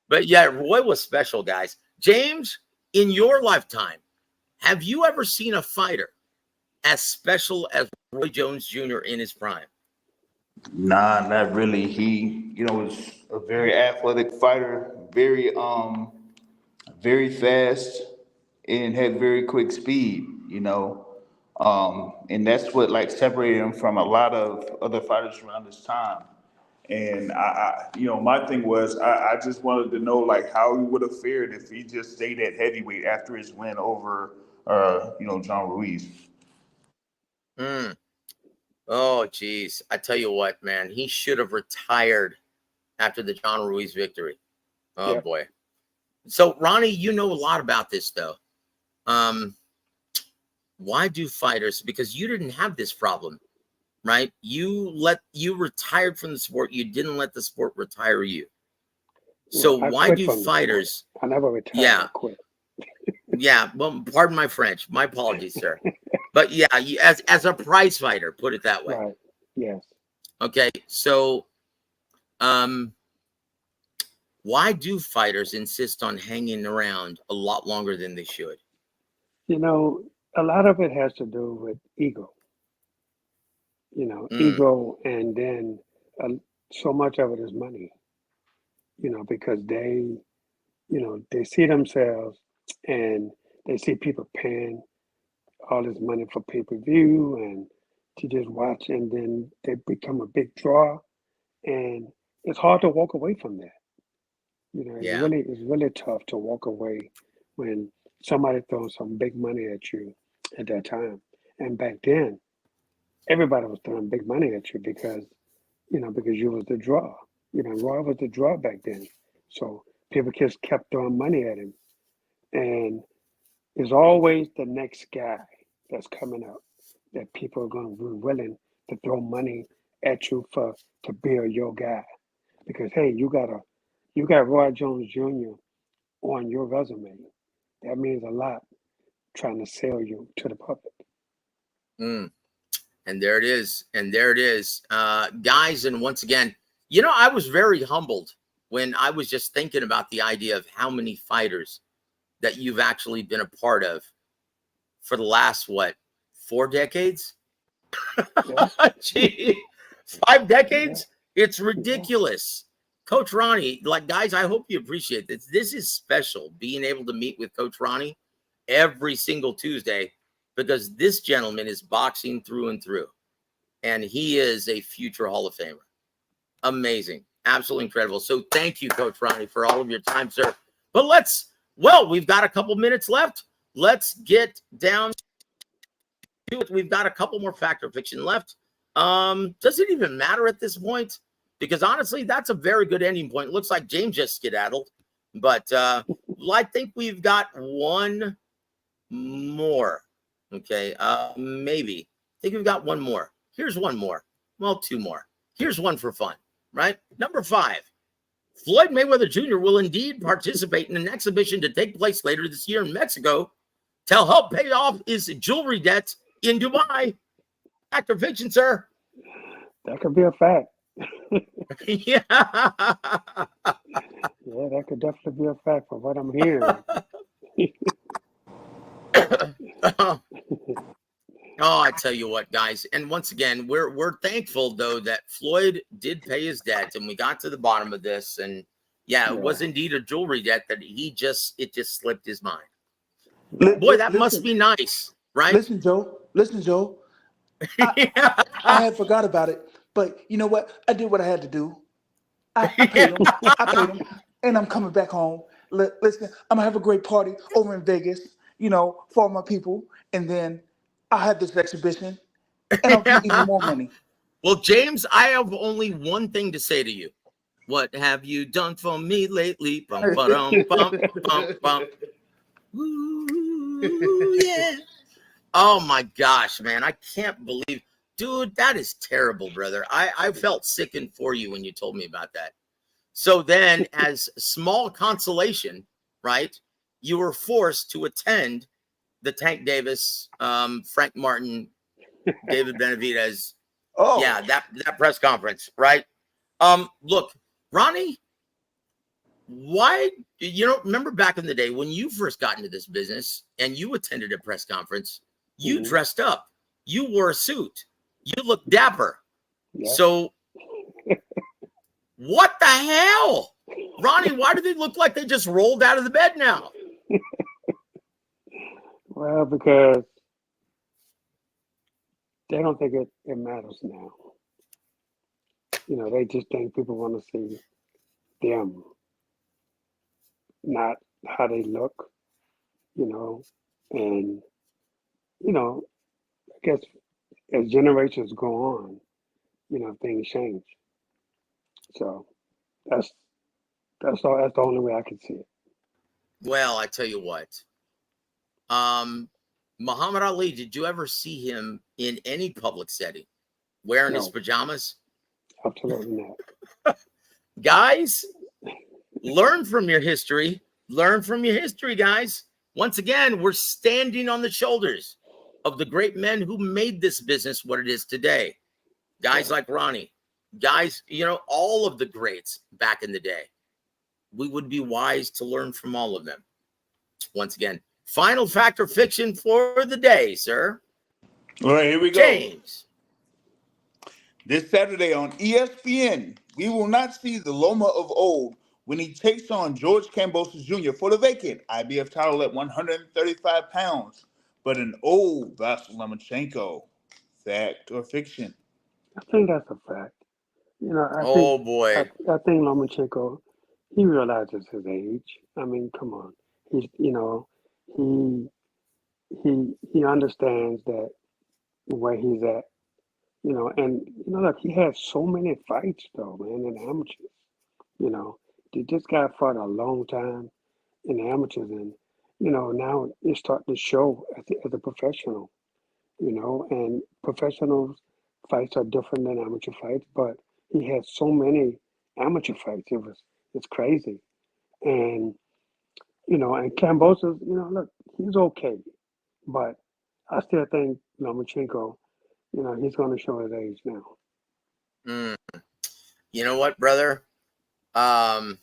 B: But yeah, Roy was special, guys. James, in your lifetime, have you ever seen a fighter as special as Roy Jones Jr. in his prime?
F: Nah, not really. He, was a very athletic fighter, very fast, and had very quick speed, and that's what separated him from a lot of other fighters around this time. And my thing was I just wanted to know how he would have fared if he just stayed at heavyweight after his win over John Ruiz.
B: Oh, geez. I tell you what, man, he should have retired after the John Ruiz victory. Oh, boy. So, Ronnie, you know a lot about this, though. Why do fighters, because you didn't have this problem, right? You retired from the sport. You didn't let the sport retire you. So why do fighters?
C: I never retired.
B: Yeah.
C: I quit.
B: Yeah. Well, pardon my French. My apologies, sir. But yeah, as a prize fighter, put it that way.
C: Right. Yes. Okay.
B: So, why do fighters insist on hanging around a lot longer than they should?
C: A lot of it has to do with ego. Ego, and then so much of it is money. Because they see themselves and they see people paying all this money for pay-per-view and to just watch, and then they become a big draw, and it's hard to walk away from that. It's really tough to walk away when somebody throws some big money at you at that time. And back then, everybody was throwing big money at you because you was the draw. Roy was the draw back then. So people just kept throwing money at him. And there's always the next guy that's coming up that people are going to be willing to throw money at you to build your guy. Because hey, you got Roy Jones Jr. on your resume. That means a lot trying to sell you to the public.
B: Mm. And there it is. And there it is. Guys, and once again, I was very humbled when I was just thinking about the idea of how many fighters that you've actually been a part of for the last, 4 decades?
C: Yeah.
B: Gee, 5 decades? Yeah. It's ridiculous. Yeah. Coach Ronnie, guys, I hope you appreciate this. This is special, being able to meet with Coach Ronnie every single Tuesday, because this gentleman is boxing through and through, and he is a future Hall of Famer. Amazing. Absolutely incredible. So thank you, Coach Ronnie, for all of your time, sir. But we've got a couple minutes left. Let's get down to it. We've got a couple more fact or fiction left. Does it even matter at this point? Because honestly, that's a very good ending point. Looks like James just skedaddled. But I think we've got one more. Okay, maybe. I think we've got one more. Here's one more. Well, 2 more. Here's one for fun, right? Number 5. Floyd Mayweather Jr. will indeed participate in an exhibition to take place later this year in Mexico to help pay off his jewelry debt in Dubai. Fact or fiction, sir?
C: That could be a fact.
B: Yeah.
C: Yeah, that could definitely be a fact from what I'm hearing.
B: Oh, I tell you what, guys. And once again, we're thankful, though, that Floyd did pay his debt, and we got to the bottom of this. And yeah, it was indeed a jewelry debt that it just slipped his mind. Boy, that must be nice, right?
F: Listen, Joe. I had forgot about it, but you know what? I did what I had to do. I paid him, and I'm coming back home. Listen, I'm gonna have a great party over in Vegas, for all my people, and then I'll have this exhibition, and I'll get even more money.
B: Well, James, I have only one thing to say to you. What have you done for me lately? Bum, ba-dum, bum, bum, bum. Ooh, yeah. Oh, my gosh, man. I can't believe. Dude, that is terrible, brother. I felt sickened for you when you told me about that. So then, as small consolation, right, you were forced to attend the Tank Davis, Frank Martin, David Benavidez. Oh, yeah, that press conference, right? Look, Ronnie, why, remember back in the day when you first got into this business and you attended a press conference, you dressed up, you wore a suit, you looked dapper. Yeah. So what the hell? Ronnie, why do they look like they just rolled out of the bed now?
C: Well, because they don't think it matters now. They just think people want to see them, not how they look, and, I guess as generations go on, things change. So that's the only way I can see it.
B: Well, I tell you what. Muhammad Ali, did you ever see him in any public setting wearing his pajamas?
C: Absolutely not.
B: Guys, learn from your history. Learn from your history, guys. Once again, we're standing on the shoulders of the great men who made this business what it is today. Guys like Ronnie, guys, all of the greats back in the day. We would be wise to learn from all of them. Once again, final fact or fiction for the day, sir.
F: All right, here we go.
B: James.
F: This Saturday on ESPN, we will not see the Loma of old when he takes on George Kambosos Jr. for the vacant IBF title at 135 pounds. But an old Vasyl Lomachenko. Fact or fiction?
C: I think that's a fact.
B: Boy.
C: I think Lomachenko, he realizes his age. I mean, come on. He's, he understands that where he's at, and look, he had so many fights though, man, in amateurs, This guy fought a long time in the amateurs, and now it's starting to show as a professional. And professionals fights are different than amateur fights, but he had so many amateur fights. It's crazy. And and Kambosos, look, he's okay, but I still think Lomachenko, he's going to show his age now.
B: You know what, brother? I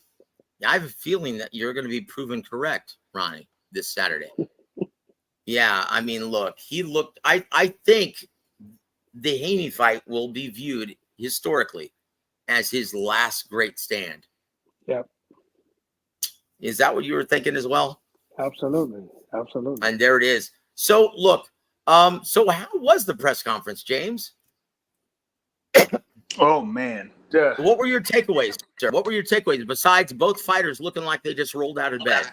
B: have a feeling that you're going to be proven correct, Ronnie, this Saturday. Yeah, I mean, look, I think the Haney fight will be viewed historically as his last great stand.
C: Yep.
B: Is that what you were thinking as well?
C: Absolutely.
B: And there it is. So look, so how was the press conference, James?
F: Oh man.
B: What were your takeaways, sir? What were your takeaways besides both fighters looking like they just rolled out of bed?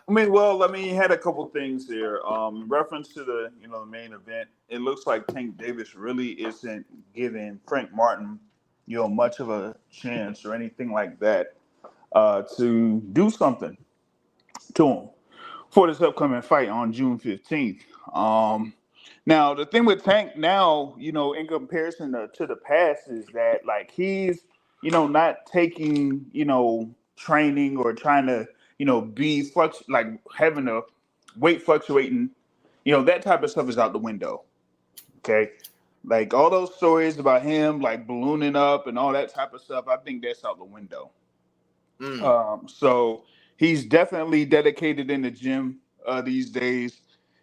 F: Well, you had a couple things there. In reference to the main event, it looks like Tank Davis really isn't giving Frank Martin much of a chance or anything like that to do something to him for this upcoming fight on June 15th. Now the thing with Tank now, in comparison to the past, is that like he's not taking training or trying to be like having a weight fluctuating, that type of stuff is out the window. Okay, like all those stories about him like ballooning up and all that type of stuff, I think that's out the window. So he's definitely dedicated in the gym these days,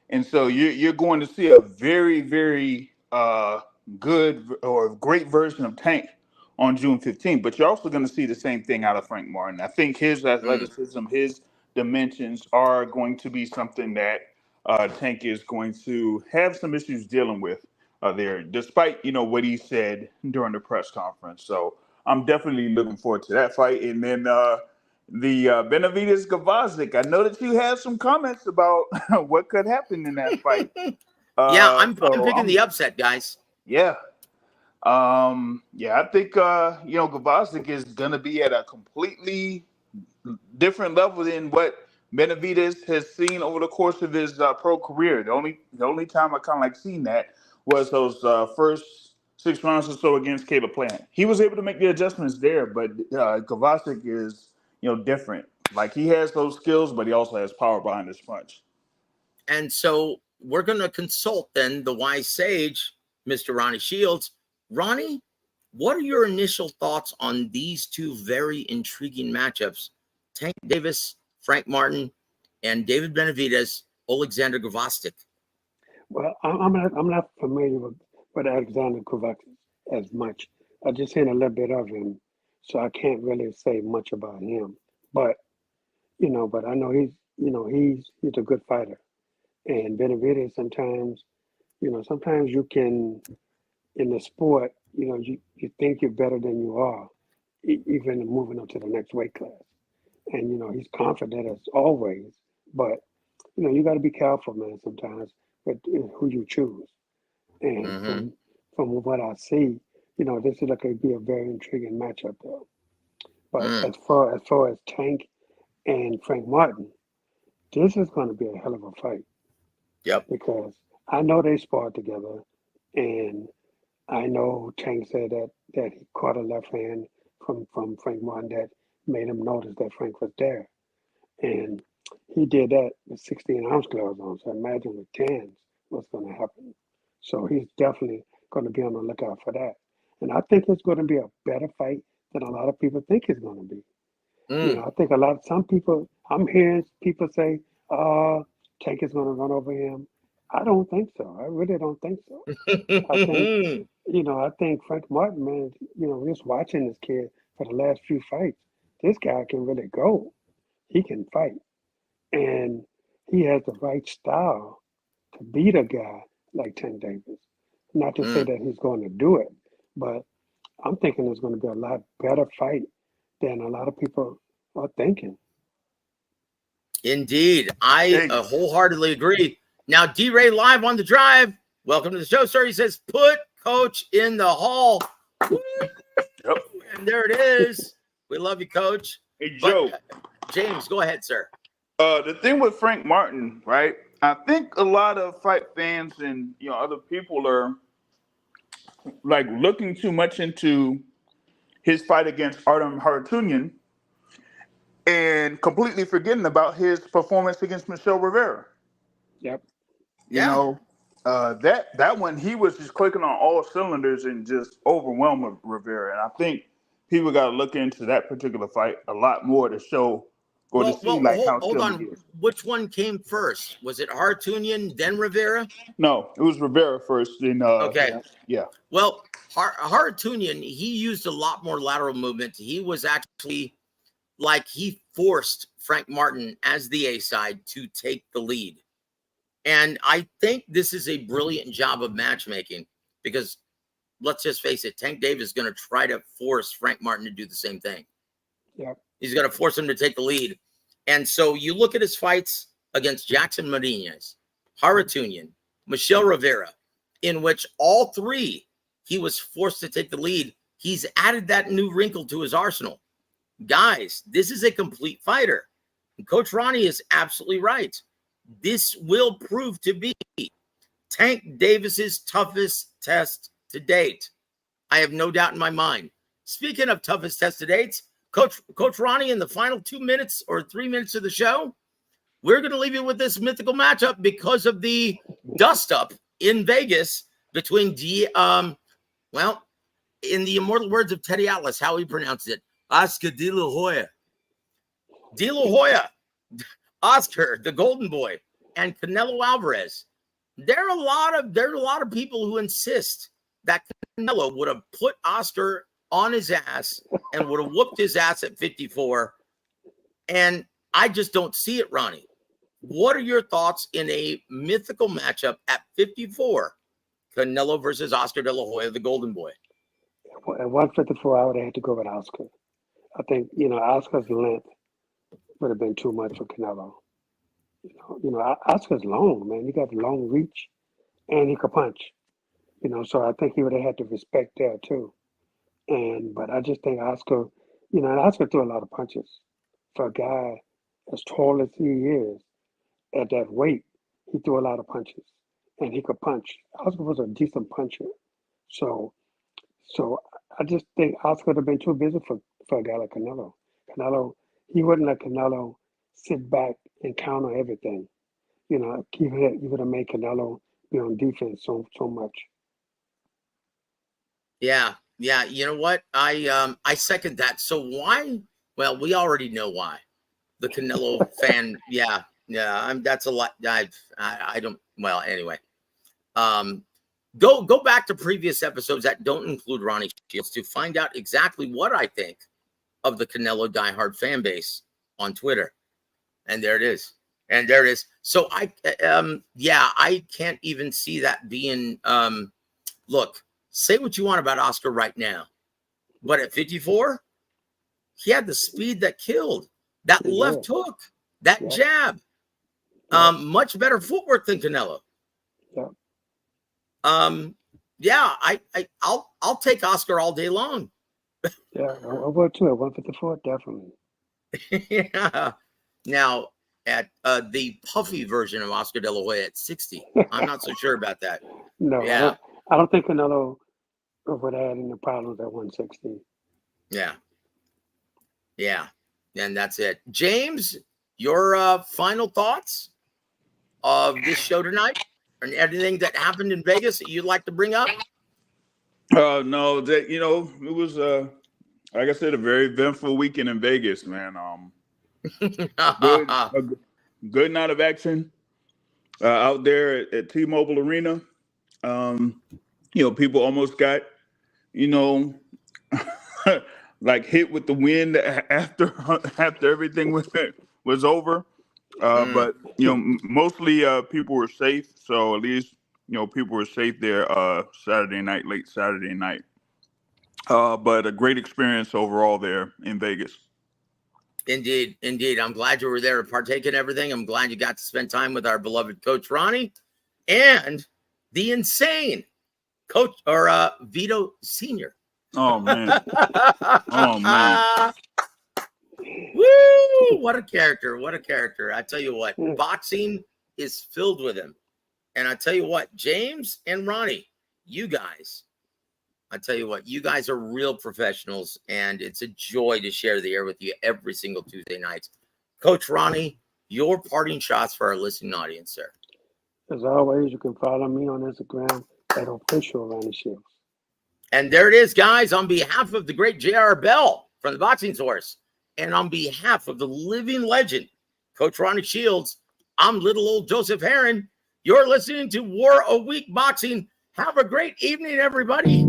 F: and so you're going to see a very, very good or great version of Tank on June 15th. But you're also going to see the same thing out of Frank Martin. I think his athleticism, his dimensions are going to be something that Tank is going to have some issues dealing with there, despite what he said during the press conference. So I'm definitely looking forward to that fight. And then the Benavidez Gavazic. I know that you have some comments about what could happen in that fight.
B: Yeah, I'm picking the upset, guys.
F: Yeah. I think Gavazic is gonna be at a completely different level than what Benavidez has seen over the course of his pro career. The only time I kind of like seen that was those first 6 rounds or so against Caleb Plant. He was able to make the adjustments there, but Gavazic is different. Like he has those skills, but he also has power behind his punch.
B: And so we're going to consult then the wise sage, Mr. Ronnie Shields. Ronnie, what are your initial thoughts on these two very intriguing matchups? Tank Davis, Frank Martin, and David Benavidez, Alexander Gavazic.
C: Well, I'm not familiar with Alexander Gavazic as much. I just seen a little bit of him, so I can't really say much about him. But but I know he's a good fighter. And Benavidez sometimes you can in the sport, you think you're better than you are, even moving up to the next weight class. And he's confident as always, but you got to be careful, man, sometimes with who you choose. And from what I see, this is going to be a very intriguing matchup, though. But as far as Tank and Frank Martin, this is going to be a hell of a fight.
B: Yep.
C: Because I know they sparred together, and I know Tank said that he caught a left hand from Frank Martin that made him notice that Frank was there. And he did that with 16-ounce gloves on. So imagine with 10s what's going to happen. So he's definitely going to be on the lookout for that. And I think it's going to be a better fight than a lot of people think it's going to be. I think I'm hearing people say, Tank is going to run over him. I don't think so. I really don't think so. I think, I think Frank Martin, man, just watching this kid for the last few fights, this guy can really go. He can fight. And he has the right style to beat a guy like Tank Davis. Not to say that he's going to do it, but I'm thinking it's going to be a lot better fight than a lot of people are thinking.
B: Indeed. I wholeheartedly agree. Now, D-Ray live on the drive. Welcome to the show, sir. He says, put Coach in the hall.
F: Yep.
B: And there it is. We love you, Coach.
F: Hey, Joe.
B: James, go ahead, sir.
F: The thing with Frank Martin, right? I think a lot of fight fans and other people are like looking too much into his fight against Artem Harutyunyan and completely forgetting about his performance against Michelle Rivera.
C: Yep.
F: That one, he was just clicking on all cylinders and just overwhelmed Rivera. And I think people got to look into that particular fight a lot more to show or to see how
B: hold
F: skilled
B: on.
F: he is.
B: Which one came first? Was it Harutyunyan, then Rivera?
F: No, it was Rivera first.
B: Okay.
F: Yeah.
B: Well, Harutyunyan, he used a lot more lateral movement. He was actually he forced Frank Martin as the A side to take the lead. And I think this is a brilliant job of matchmaking because let's just face it, Tank Davis is going to try to force Frank Martin to do the same thing.
C: Yeah.
B: He's going to force him to take the lead. And so you look at his fights against Jackson Martinez, Harutyunyan, Michelle Rivera, in which all three he was forced to take the lead. He's added that new wrinkle to his arsenal. Guys, this is a complete fighter. And Coach Ronnie is absolutely right. This will prove to be Tank Davis's toughest test to date. I have no doubt in my mind. Speaking of toughest test to date, Coach Ronnie, in the final 2 minutes or 3 minutes of the show, we're going to leave you with this mythical matchup because of the dust-up in Vegas between in the immortal words of Teddy Atlas, how he pronounced it, Oscar De La Hoya. De La Hoya, Oscar, the Golden Boy, and Canelo Alvarez. There are a lot of people who insist that Canelo would have put Oscar on his ass and would have whooped his ass at 54. And I just don't see it, Ronnie. What are your thoughts in a mythical matchup at 54? Canelo versus Oscar De La Hoya, the Golden Boy.
C: At 154, I would have had to go with Oscar. I think, Oscar's length would have been too much for Canelo. Oscar's long, man. He got long reach and he could punch. So I think he would have had to respect that too. But I just think Oscar, and Oscar threw a lot of punches. For a guy as tall as he is, at that weight, he threw a lot of punches. And he could punch. Oscar was a decent puncher. So I just think Oscar would have been too busy for a guy like Canelo. He wouldn't let Canelo sit back and counter everything. He would have made Canelo be on defense so much.
B: Yeah. You know what? I second that. So why? Well, we already know why. The Canelo fan. Yeah. That's a lot. I don't. Well, anyway. Go back to previous episodes that don't include Ronnie Shields to find out exactly what I think of the Canelo diehard fan base on Twitter. And there it is. So I can't even see that being, look, say what you want about Oscar right now, but at 54, he had the speed that killed, that left hook, that jab, much better footwork than Canelo. I'll take Oscar all day long.
C: Yeah, I would too at 154, definitely.
B: Yeah. Now, at the puffy version of Oscar De La Hoya at 60, I'm not so sure about that.
C: No,
B: yeah.
C: I don't think Canelo would have had any problems at 160.
B: Yeah, and that's it. James, your final thoughts of this show tonight? And anything that happened in Vegas that you'd like to bring up?
F: No, that it was like I said, a very eventful weekend in Vegas, man. A good night of action out there at T-Mobile Arena. People almost got like hit with the wind after everything was over. But mostly people were safe. So at least people were safe there late Saturday night. But a great experience overall there in Vegas.
B: Indeed. I'm glad you were there to partake in everything. I'm glad you got to spend time with our beloved Coach Ronnie and the insane Coach or Vito Sr.
F: Oh man. Oh man.
B: Woo! What a character. What a character. I tell you what,
C: Mm.
B: boxing is filled with him. And I tell you what, James and Ronnie, you guys, I tell you what, you guys are real professionals, and it's a joy to share the air with you every single Tuesday night. Coach Ronnie, your parting shots for our listening audience, sir.
C: As always, you can follow me on Instagram at official Ronnie Shields.
B: And there it is, guys. On behalf of the great J.R. Bell from the Boxing Source, and on behalf of the living legend, Coach Ronnie Shields, I'm little old Joseph Herron. You're listening to War a Week Boxing. Have a great evening, everybody.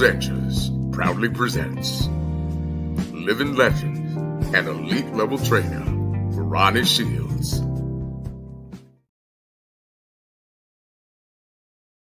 A: Ventures proudly presents living legend and elite level trainer Ronnie Shields.